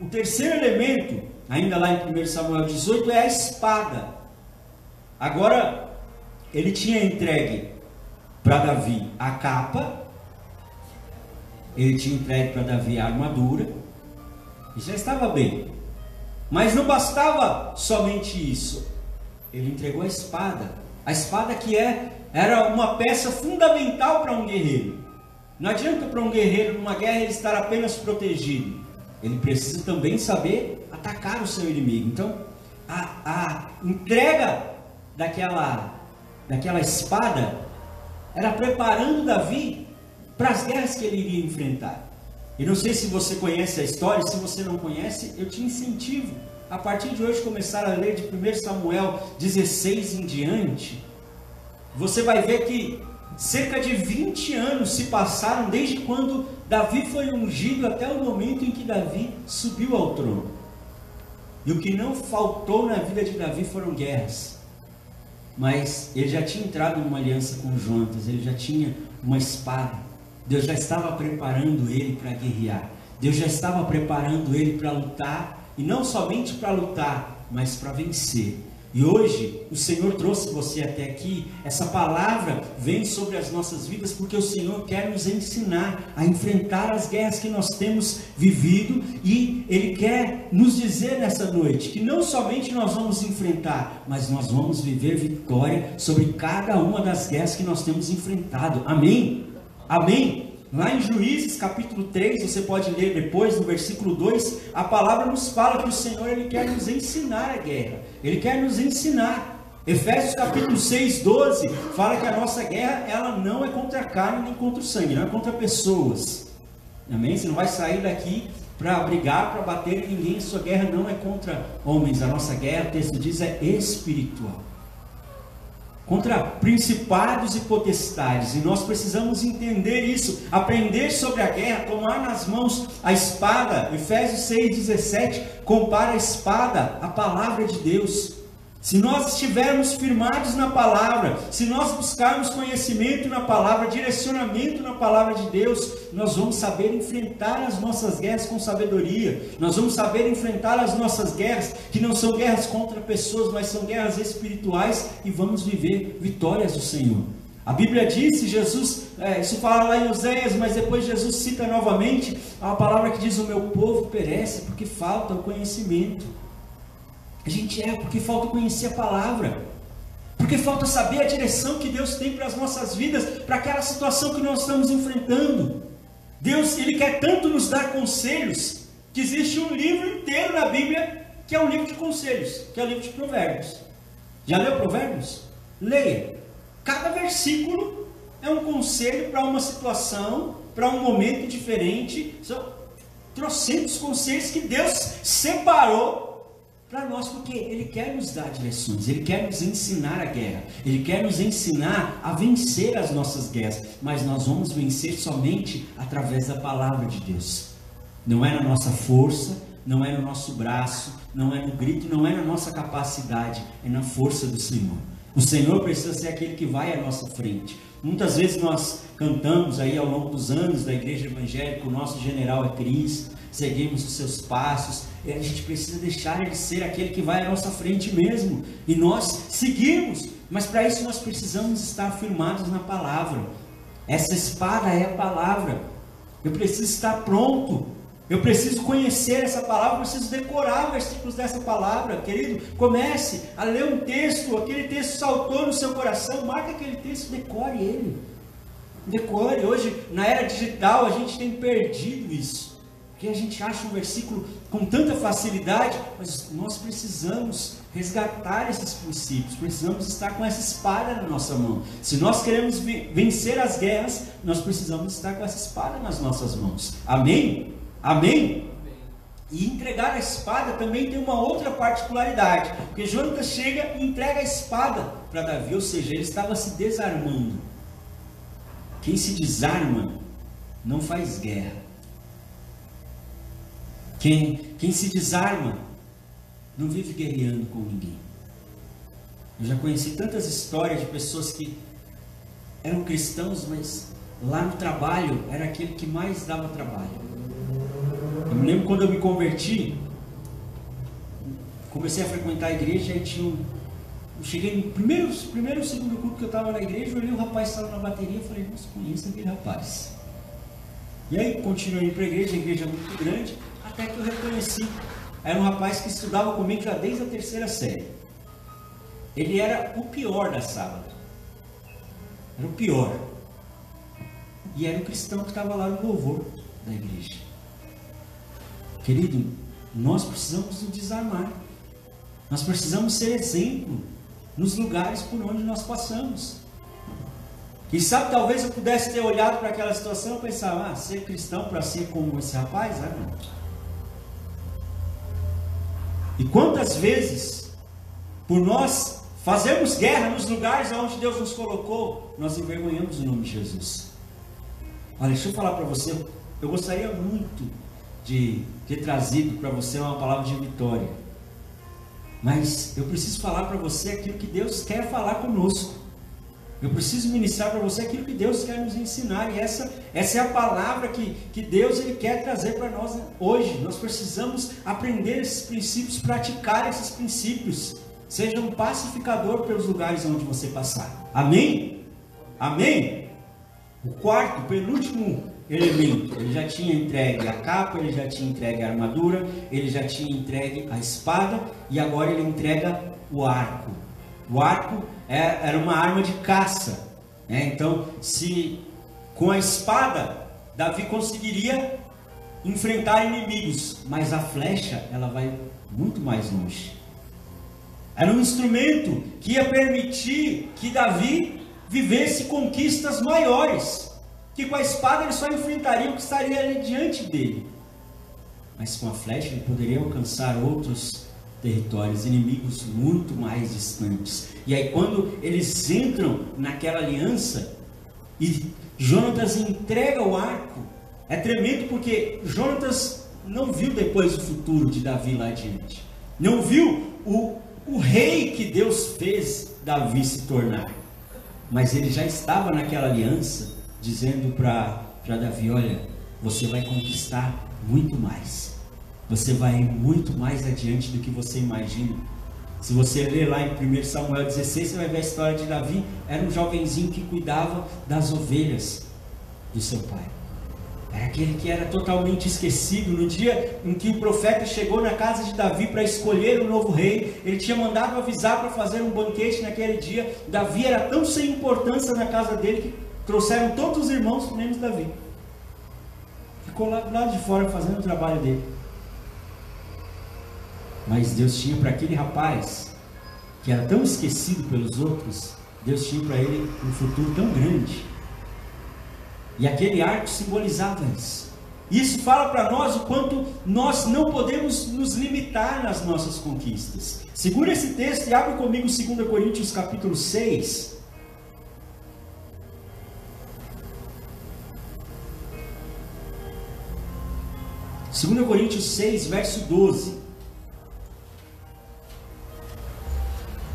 O terceiro elemento, ainda lá em 1 Samuel 18, é a espada. Agora, ele tinha entregue para Davi a capa, ele tinha entregue para Davi a armadura, e já estava bem. Mas não bastava somente isso, ele entregou a espada que era uma peça fundamental para um guerreiro. Não adianta para um guerreiro numa guerra ele estar apenas protegido, ele precisa também saber atacar o seu inimigo. Então a entrega daquela espada era preparando Davi para as guerras que ele iria enfrentar. E não sei se você conhece a história, se você não conhece, eu te incentivo a partir de hoje começar a ler de 1 Samuel 16 em diante. Você vai ver que cerca de 20 anos se passaram desde quando Davi foi ungido até o momento em que Davi subiu ao trono. E o que não faltou na vida de Davi foram guerras. Mas ele já tinha entrado numa aliança com Jonatas, ele já tinha uma espada. Deus já estava preparando ele para guerrear. Deus já estava preparando ele para lutar, e não somente para lutar, mas para vencer. E hoje o Senhor trouxe você até aqui. Essa palavra vem sobre as nossas vidas porque o Senhor quer nos ensinar a enfrentar as guerras que nós temos vivido, e Ele quer nos dizer nessa noite que não somente nós vamos enfrentar, mas nós vamos viver vitória sobre cada uma das guerras que nós temos enfrentado. Amém? Amém? Lá em Juízes capítulo 3, você pode ler depois, no versículo 2, a palavra nos fala que o Senhor Ele quer nos ensinar a guerra, Ele quer nos ensinar. Efésios capítulo 6, 12, fala que a nossa guerra, ela não é contra a carne nem contra o sangue, não é contra pessoas. Amém? Você não vai sair daqui para brigar, para bater em ninguém. Sua guerra não é contra homens, a nossa guerra, o texto diz, é espiritual, contra principados e potestades. E nós precisamos entender isso, aprender sobre a guerra, tomar nas mãos a espada. Efésios 6,17 compara a espada à palavra de Deus. Se nós estivermos firmados na palavra, se nós buscarmos conhecimento na palavra, direcionamento na palavra de Deus, nós vamos saber enfrentar as nossas guerras com sabedoria. Nós vamos saber enfrentar as nossas guerras, que não são guerras contra pessoas, mas são guerras espirituais, e vamos viver vitórias do Senhor. A Bíblia diz, Jesus, isso fala lá em Oséias, mas depois Jesus cita novamente a palavra que diz: o meu povo perece porque falta o conhecimento. A gente porque falta conhecer a palavra, porque falta saber a direção que Deus tem para as nossas vidas, para aquela situação que nós estamos enfrentando. Deus, Ele quer tanto nos dar conselhos, que existe um livro inteiro na Bíblia, que é um livro de conselhos, que é o livro de Provérbios. Já leu Provérbios? Leia. Cada versículo é um conselho para uma situação, para um momento diferente. São trocentos conselhos que Deus separou para nós, porque Ele quer nos dar direções, Ele quer nos ensinar a guerra, Ele quer nos ensinar a vencer as nossas guerras, mas nós vamos vencer somente através da palavra de Deus. Não é na nossa força, não é no nosso braço, não é no grito, não é na nossa capacidade, é na força do Senhor. O Senhor precisa ser aquele que vai à nossa frente. Muitas vezes nós cantamos aí ao longo dos anos da igreja evangélica, o nosso general é Cristo, seguimos os seus passos, e a gente precisa deixar Ele ser aquele que vai à nossa frente mesmo, e nós seguimos, mas para isso nós precisamos estar firmados na palavra. Essa espada é a palavra. Eu preciso estar pronto, eu preciso conhecer essa palavra, eu preciso decorar versículos dessa palavra. Querido, comece a ler um texto, aquele texto saltou no seu coração, marque aquele texto, decore ele, decore. Hoje, na era digital, a gente tem perdido isso, porque a gente acha um versículo com tanta facilidade, mas nós precisamos resgatar esses princípios, precisamos estar com essa espada na nossa mão. Se nós queremos vencer as guerras, nós precisamos estar com essa espada nas nossas mãos. Amém? Amém? E entregar a espada também tem uma outra particularidade, porque Jonatas chega e entrega a espada para Davi, ou seja, ele estava se desarmando. Quem se desarma não faz guerra. Quem se desarma não vive guerreando com ninguém. Eu já conheci tantas histórias de pessoas que eram cristãos, mas lá no trabalho era aquele que mais dava trabalho. Eu me lembro quando eu me converti, comecei a frequentar a igreja e eu cheguei no primeiro ou segundo culto que eu estava na igreja, olhei o rapaz que estava na bateria e falei, nossa, conheço aquele rapaz. E aí continuei para a igreja é muito grande, até que eu reconheci. Era um rapaz que estudava comigo já desde a 3ª série. Ele era o pior da sala. Era o pior. E era um cristão que estava lá no louvor da igreja. Querido, nós precisamos nos desarmar. Nós precisamos ser exemplo nos lugares por onde nós passamos. Quem sabe talvez eu pudesse ter olhado para aquela situação e pensar, ser cristão para ser como esse rapaz? Não. E quantas vezes, por nós fazermos guerra nos lugares onde Deus nos colocou, nós envergonhamos o nome de Jesus. Olha, deixa eu falar para você, eu gostaria muito de ter trazido para você uma palavra de vitória, mas eu preciso falar para você aquilo que Deus quer falar conosco. Eu preciso ministrar para você aquilo que Deus quer nos ensinar, e essa é a palavra que Deus ele quer trazer para nós hoje. Nós precisamos aprender esses princípios, praticar esses princípios. Seja um pacificador pelos lugares onde você passar. Amém? Amém? O quarto, penúltimo elemento, ele já tinha entregue a capa, ele já tinha entregue a armadura, ele já tinha entregue a espada, e agora ele entrega o arco. O arco era uma arma de caça, né? Então, se com a espada Davi conseguiria enfrentar inimigos, mas a flecha ela vai muito mais longe. Era um instrumento que ia permitir que Davi vivesse conquistas maiores, que com a espada ele só enfrentaria o que estaria ali diante dele, mas com a flecha ele poderia alcançar outros territórios, inimigos muito mais distantes. E aí quando eles entram naquela aliança e Jonatas entrega o arco, é tremendo, porque Jonatas não viu depois o futuro de Davi lá adiante, não viu o rei que Deus fez Davi se tornar, mas ele já estava naquela aliança dizendo para Davi, olha, você vai conquistar muito mais. Você vai ir muito mais adiante do que você imagina. Se você ler lá em 1 Samuel 16, você vai ver a história de Davi. Era um jovenzinho que cuidava das ovelhas do seu pai. Era aquele que era totalmente esquecido. No dia em que o profeta chegou na casa de Davi para escolher o novo rei, ele tinha mandado avisar para fazer um banquete naquele dia. Davi era tão sem importância na casa dele que trouxeram todos os irmãos, menos Davi. Ficou lá do lado de fora fazendo o trabalho dele. Mas Deus tinha para aquele rapaz, que era tão esquecido pelos outros, Deus tinha para ele um futuro tão grande. E aquele arco simbolizava isso. Isso fala para nós o quanto nós não podemos nos limitar nas nossas conquistas. Segura esse texto e abre comigo 2 Coríntios capítulo 6. Segunda Coríntios 6, verso 12.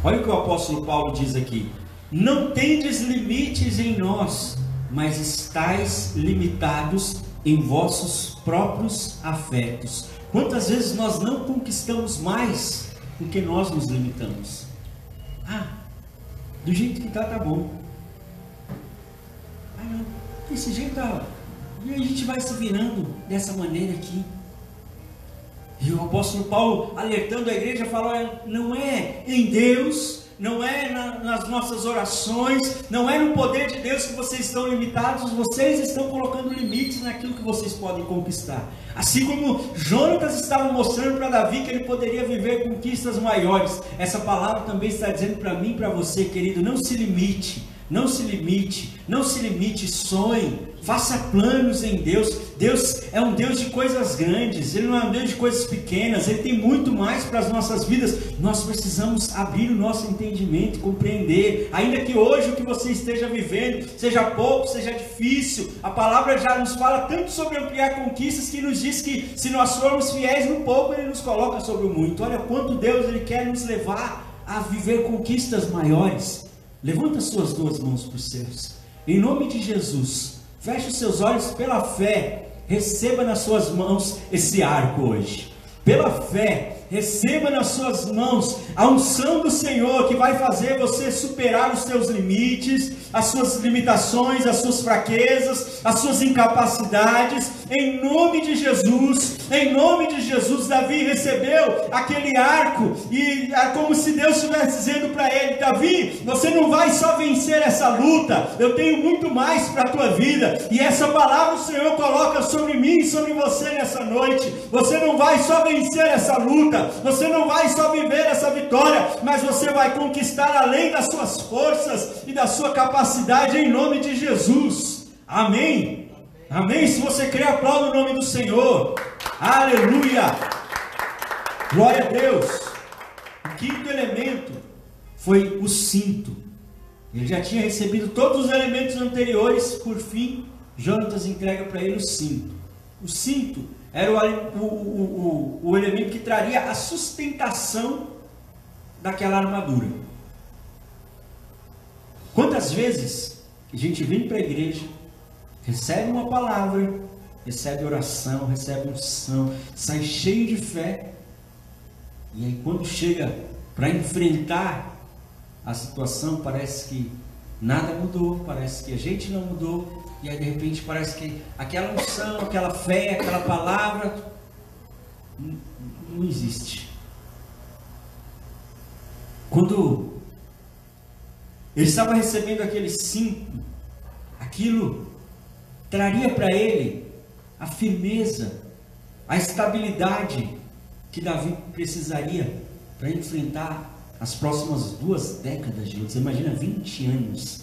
Olha o que o apóstolo Paulo diz aqui: não tendes limites em nós, mas estáis limitados em vossos próprios afetos. Quantas vezes nós não conquistamos mais porque nós nos limitamos? Do jeito que tá bom. Não, desse jeito tá. E a gente vai se virando dessa maneira aqui. E o apóstolo Paulo, alertando a igreja, fala: não é em Deus, não é nas nossas orações, não é no poder de Deus que vocês estão limitados, vocês estão colocando limites naquilo que vocês podem conquistar. Assim como Jonatas estava mostrando para Davi que ele poderia viver conquistas maiores, essa palavra também está dizendo para mim e para você, querido: não se limite, não se limite, não se limite, sonhe. Faça planos em Deus. Deus é um Deus de coisas grandes, Ele não é um Deus de coisas pequenas, Ele tem muito mais para as nossas vidas. Nós precisamos abrir o nosso entendimento, compreender, ainda que hoje o que você esteja vivendo seja pouco, seja difícil, a palavra já nos fala tanto sobre ampliar conquistas, que nos diz que se nós formos fiéis no pouco, Ele nos coloca sobre o muito. Olha quanto Deus Ele quer nos levar a viver conquistas maiores. Levanta suas duas mãos para os céus, em nome de Jesus. Feche os seus olhos pela fé. receba nas suas mãos esse arco hoje. Pela fé, receba nas suas mãos a unção do Senhor, que vai fazer você superar os seus limites, as suas limitações, as suas fraquezas, as suas incapacidades, em nome de Jesus. Em nome de Jesus, Davi recebeu aquele arco, e é como se Deus estivesse dizendo para ele: Davi, você não vai só vencer essa luta, eu tenho muito mais para a tua vida, e essa palavra o Senhor coloca sobre mim e sobre você nessa noite. Você não vai só vencer essa luta, você não vai só viver essa vitória, mas você vai conquistar além das suas forças e da sua capacidade, em nome de Jesus. Amém? Amém? Se você crê, aplauda o nome do Senhor. Aleluia! Glória a Deus! O quinto elemento foi o cinto. Ele já tinha recebido todos os elementos anteriores. Por fim, Jonatas entrega para ele o cinto. O cinto era o elemento que traria a sustentação daquela armadura. Quantas vezes a gente vem para a igreja, recebe uma palavra, recebe oração, recebe unção, sai cheio de fé, e aí quando chega para enfrentar a situação, parece que nada mudou, parece que a gente não mudou, e aí de repente parece que aquela unção, aquela fé, aquela palavra não existe. Quando ele estava recebendo aquele cinto, aquilo traria para ele a firmeza, a estabilidade que Davi precisaria para enfrentar as próximas 2 décadas de luta. Você imagina 20 anos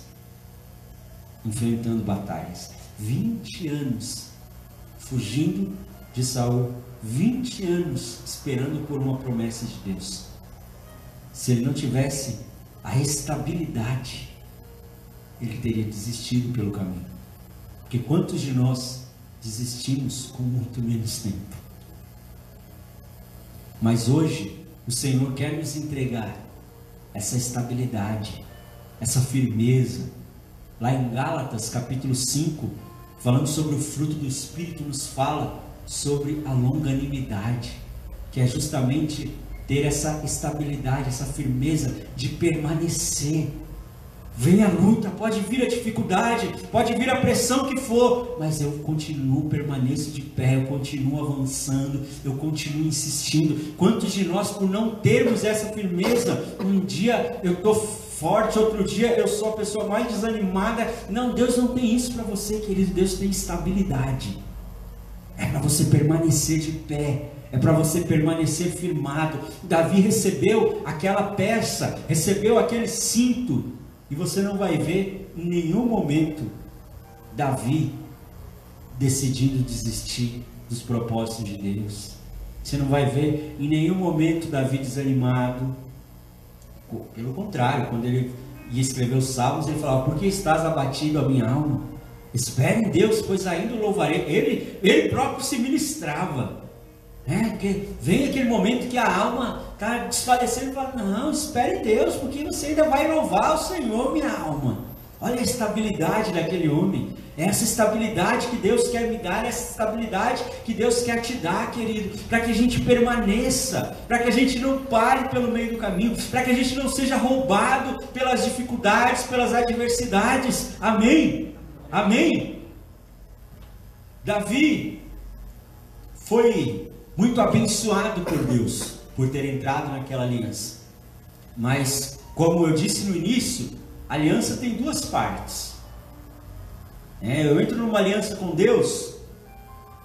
enfrentando batalhas, 20 anos fugindo de Saul, 20 anos esperando por uma promessa de Deus. Se ele não tivesse a estabilidade, ele teria desistido pelo caminho. Porque quantos de nós desistimos com muito menos tempo? Mas hoje o Senhor quer nos entregar essa estabilidade, essa firmeza. Lá em Gálatas capítulo 5, falando sobre o fruto do Espírito, nos fala sobre a longanimidade, que é justamente ter essa estabilidade, essa firmeza de permanecer. Vem a luta, pode vir a dificuldade, pode vir a pressão que for, mas eu continuo, permaneço de pé, eu continuo avançando, eu continuo insistindo. Quantos de nós, por não termos essa firmeza, um dia eu estou forte, outro dia eu sou a pessoa mais desanimada? Não, Deus não tem isso para você, querido. Deus tem estabilidade. É para você permanecer de pé, é para você permanecer firmado. Davi recebeu aquela peça, recebeu aquele cinto, e você não vai ver em nenhum momento Davi decidindo desistir dos propósitos de Deus. Você não vai ver em nenhum momento Davi desanimado. Pelo contrário, quando ele ia escrever os salmos, ele falava: por que estás abatido a minha alma? Espere em Deus, pois ainda o louvarei. Ele próprio se ministrava. Porque vem aquele momento que a alma está desfalecendo e fala: não, espere em Deus, porque você ainda vai louvar o Senhor, minha alma. Olha a estabilidade daquele homem. Essa estabilidade que Deus quer me dar, essa estabilidade que Deus quer te dar, querido, para que a gente permaneça, para que a gente não pare pelo meio do caminho, para que a gente não seja roubado pelas dificuldades, pelas adversidades. Amém? Amém? Davi foi muito abençoado por Deus, por ter entrado naquela aliança. Mas, como eu disse no início, a aliança tem 2 partes. Eu entro numa aliança com Deus,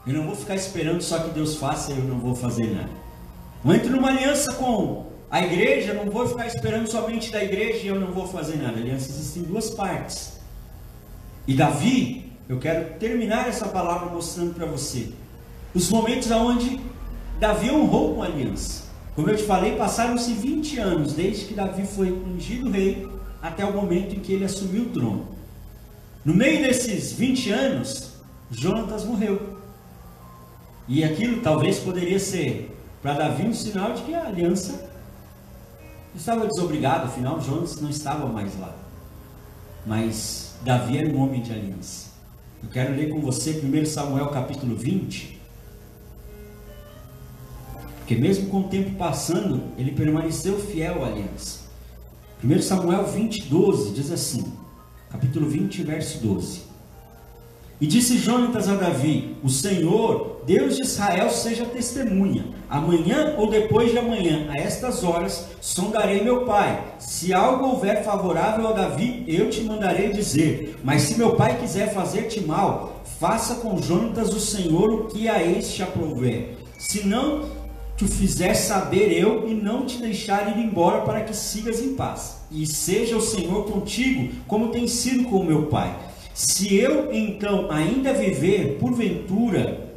eu não vou ficar esperando só que Deus faça e eu não vou fazer nada. Eu entro numa aliança com a igreja, eu não vou ficar esperando somente da igreja e eu não vou fazer nada. A aliança existem 2 partes. E Davi, eu quero terminar essa palavra mostrando para você os momentos onde Davi honrou com a aliança. Como eu te falei, passaram-se 20 anos, desde que Davi foi ungido rei, até o momento em que ele assumiu o trono. No meio desses 20 anos, Jonatas morreu. E aquilo talvez poderia ser para Davi um sinal de que a aliança estava desobrigada, afinal Jonatas não estava mais lá. Mas Davi era um homem de aliança. Eu quero ler com você 1 Samuel capítulo 20. Porque mesmo com o tempo passando, ele permaneceu fiel à aliança. 1 Samuel 20, 12, diz assim, capítulo 20, verso 12. E disse Jonatas a Davi: o Senhor, Deus de Israel, seja testemunha. Amanhã ou depois de amanhã, a estas horas, sondarei meu pai. Se algo houver favorável a Davi, eu te mandarei dizer. Mas se meu pai quiser fazer-te mal, faça com Jonatas o Senhor o que a este aprouver. Se não te fizer saber eu, e não te deixar ir embora, para que sigas em paz. E seja o Senhor contigo, como tem sido com o meu pai. Se eu então ainda viver, porventura,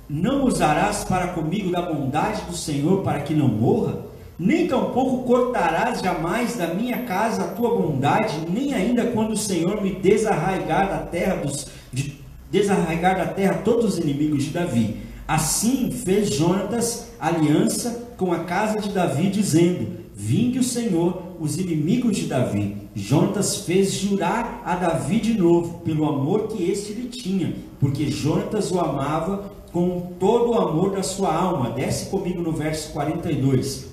não usarás para comigo da bondade do Senhor para que não morra? Nem tampouco cortarás jamais da minha casa a tua bondade, nem ainda quando o Senhor me desarraigar da terra todos os inimigos de Davi. Assim fez Jonatas aliança com a casa de Davi, dizendo: vingue o Senhor os inimigos de Davi. Jonatas fez jurar a Davi de novo, pelo amor que este lhe tinha, porque Jonatas o amava com todo o amor da sua alma. Desce comigo no verso 42.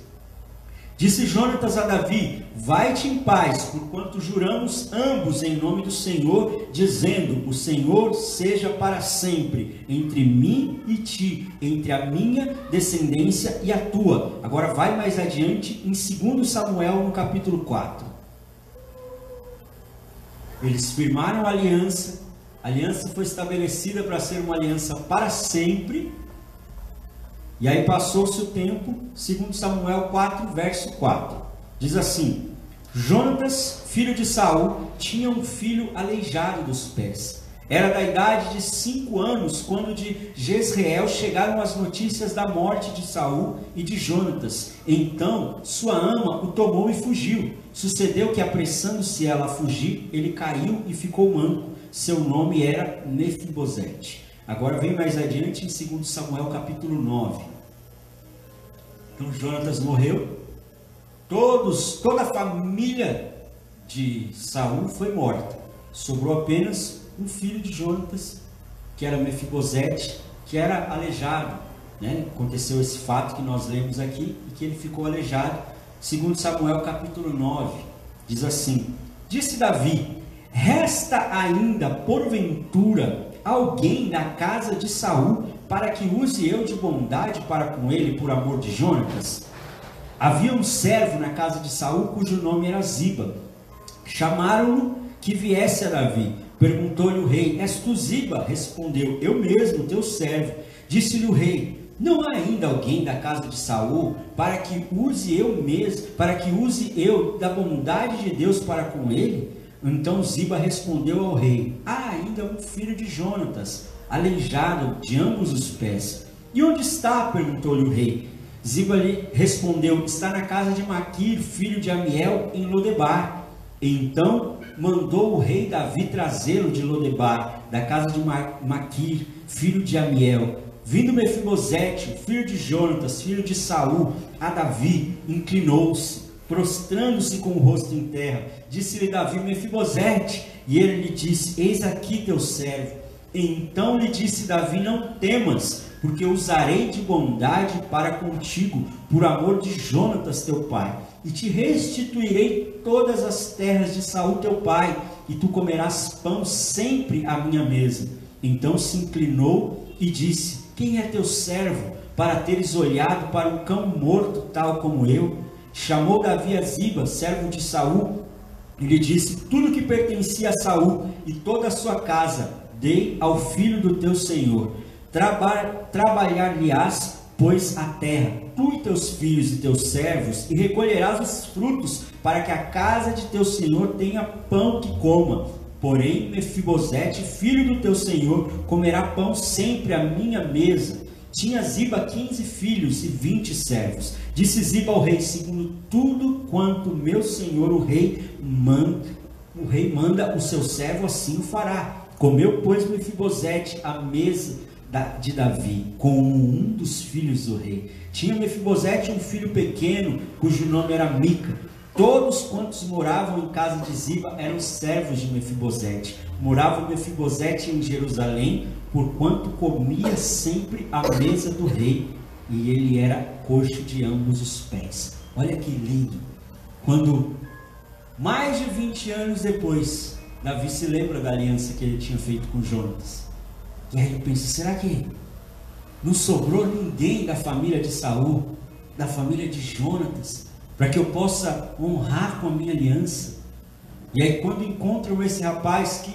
Disse Jonatas a Davi: vai-te em paz, porquanto juramos ambos em nome do Senhor, dizendo: o Senhor seja para sempre entre mim e ti, entre a minha descendência e a tua. Agora vai mais adiante em 2 Samuel, no capítulo 4. Eles firmaram a aliança foi estabelecida para ser uma aliança para sempre. E aí passou-se o tempo. 2 Samuel 4, verso 4, diz assim: Jonatas, filho de Saul, tinha um filho aleijado dos pés. Era da idade de 5 anos, quando de Jezreel chegaram as notícias da morte de Saul e de Jonatas. Então sua ama o tomou e fugiu. Sucedeu que, apressando-se ela a fugir, ele caiu e ficou manco. Seu nome era Mefibosete. Agora vem mais adiante em 2 Samuel capítulo 9. Então Jonatas morreu. Toda a família de Saul foi morta. Sobrou apenas um filho de Jonatas, que era Mefibosete, que era aleijado. Aconteceu esse fato que nós lemos aqui, e que ele ficou aleijado. 2 Samuel capítulo 9, diz assim: disse Davi: resta ainda porventura alguém da casa de Saul, para que use eu de bondade para com ele, por amor de Jonatas? Havia um servo na casa de Saul, cujo nome era Ziba. Chamaram-no que viesse a Davi. Perguntou-lhe o rei: és tu Ziba? Respondeu: eu mesmo, teu servo. Disse-lhe o rei: não há ainda alguém da casa de Saul, para que use eu da bondade de Deus para com ele? Então Ziba respondeu ao rei: há ainda um filho de Jonatas, aleijado de ambos os pés. E onde está? Perguntou-lhe o rei. Ziba lhe respondeu: está na casa de Maquir, filho de Amiel, em Lodebar. Então mandou o rei Davi trazê-lo de Lodebar, da casa de Maquir, filho de Amiel. Vindo Mefibosete, filho de Jonatas, filho de Saul, a Davi, inclinou-se, prostrando-se com o rosto em terra. Disse-lhe Davi: Mefibosete. E ele lhe disse: eis aqui teu servo. Então lhe disse Davi: não temas, porque usarei de bondade para contigo, por amor de Jonatas teu pai, e te restituirei todas as terras de Saul teu pai, e tu comerás pão sempre à minha mesa. Então se inclinou e disse: quem é teu servo, para teres olhado para um cão morto, tal como eu? Chamou Davi a Ziba, servo de Saul, e lhe disse: tudo que pertencia a Saul e toda a sua casa dei ao filho do teu senhor. Trabalhar-lhe-ás, pois, a terra, tu e teus filhos e teus servos, e recolherás os frutos, para que a casa de teu senhor tenha pão que coma. Porém, Mefibosete, filho do teu senhor, comerá pão sempre à minha mesa. Tinha Ziba 15 filhos e 20 servos. Disse Ziba ao rei: segundo tudo quanto meu senhor o rei manda o seu servo, assim o fará. Comeu, pois, Mefibosete à mesa de Davi, como um dos filhos do rei. Tinha Mefibosete um filho pequeno, cujo nome era Mica. Todos quantos moravam em casa de Ziba eram servos de Mefibosete. Morava Mefibosete em Jerusalém, porquanto comia sempre à mesa do rei, e ele era coxo de ambos os pés. Olha que lindo! Quando, mais de 20 anos depois, Davi se lembra da aliança que ele tinha feito com Jonatas. E aí ele pensa, será que não sobrou ninguém da família de Saul, da família de Jonatas, para que eu possa honrar com a minha aliança? E aí quando encontram esse rapaz que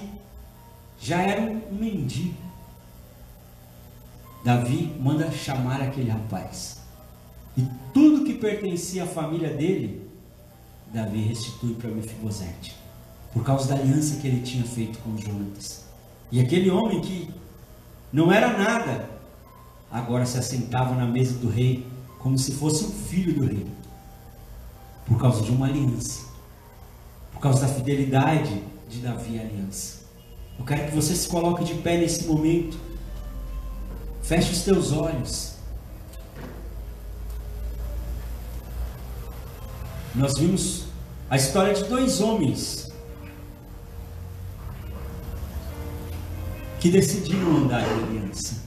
já era um mendigo, Davi manda chamar aquele rapaz, e tudo que pertencia à família dele, Davi restitui para Mefibosete, por causa da aliança que ele tinha feito com Jonatas. E aquele homem que não era nada, agora se assentava na mesa do rei, como se fosse um filho do rei, por causa de uma aliança, por causa da fidelidade de Davi à aliança. Eu quero que você se coloque de pé nesse momento, feche os teus olhos. Nós vimos a história de dois homens que decidiram andar em aliança,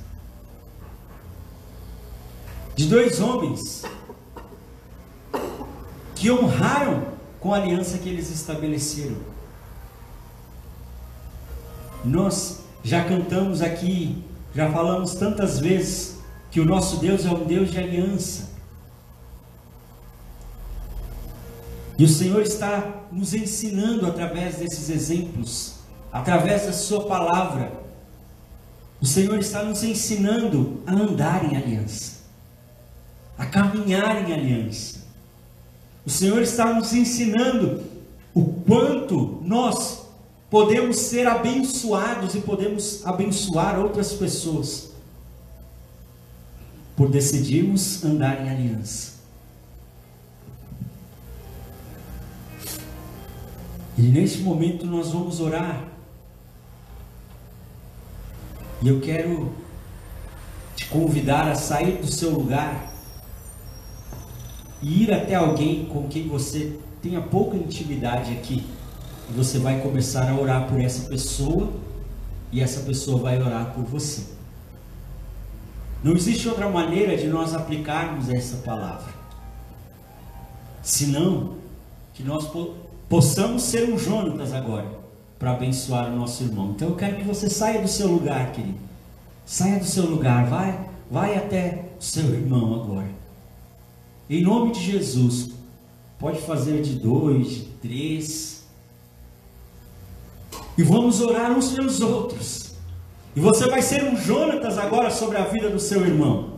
de dois homens que honraram com a aliança que eles estabeleceram. Nós já cantamos aqui, já falamos tantas vezes que o nosso Deus é um Deus de aliança. E o Senhor está nos ensinando através desses exemplos, através da sua palavra. O Senhor está nos ensinando a andar em aliança, a caminhar em aliança. O Senhor está nos ensinando o quanto nós podemos ser abençoados e podemos abençoar outras pessoas por decidirmos andar em aliança. E neste momento nós vamos orar. E eu quero te convidar a sair do seu lugar e ir até alguém com quem você tenha pouca intimidade aqui. E você vai começar a orar por essa pessoa, e essa pessoa vai orar por você. Não existe outra maneira de nós aplicarmos essa palavra, senão que nós possamos ser um Jonatas agora, para abençoar o nosso irmão. Então eu quero que você saia do seu lugar, querido. Saia do seu lugar, vai até o seu irmão agora. Em nome de Jesus, pode fazer de 2, de 3. E vamos orar uns pelos outros. E você vai ser um Jonatas agora sobre a vida do seu irmão.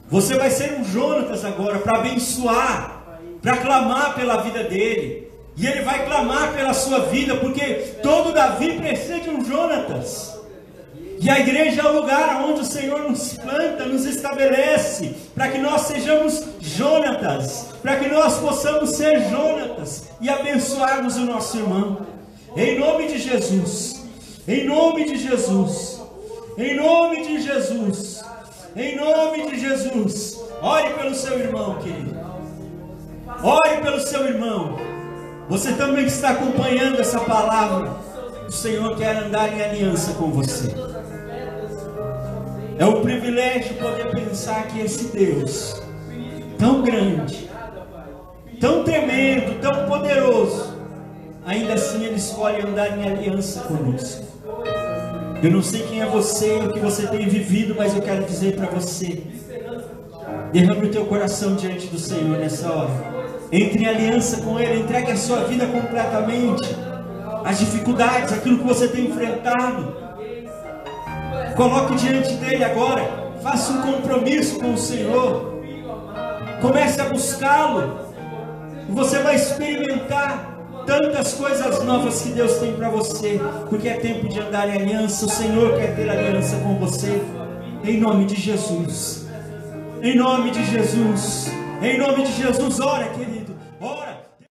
Você vai ser um Jonatas agora para abençoar, para clamar pela vida dele. E ele vai clamar pela sua vida, porque todo Davi precisa de um Jonatas. E a igreja é o lugar onde o Senhor nos planta, nos estabelece, para que nós sejamos Jonatas, para que nós possamos ser Jonatas e abençoarmos o nosso irmão. Em nome de Jesus, em nome de Jesus, em nome de Jesus, em nome de Jesus. Ore pelo seu irmão, querido. Ore pelo seu irmão. Você também que está acompanhando essa palavra, o Senhor quer andar em aliança com você. É um privilégio poder pensar que esse Deus, tão grande, tão tremendo, tão poderoso, ainda assim Ele escolhe andar em aliança conosco. Eu não sei quem é você, o que você tem vivido, mas eu quero dizer para você: derrame o teu coração diante do Senhor nessa hora. Entre em aliança com Ele, entregue a sua vida completamente. As dificuldades, aquilo que você tem enfrentado, coloque diante dele agora. Faça um compromisso com o Senhor. Comece a buscá-lo. E você vai experimentar tantas coisas novas que Deus tem para você. Porque é tempo de andar em aliança. O Senhor quer ter aliança com você. Em nome de Jesus. Em nome de Jesus. Em nome de Jesus. Ora, querido. Ora.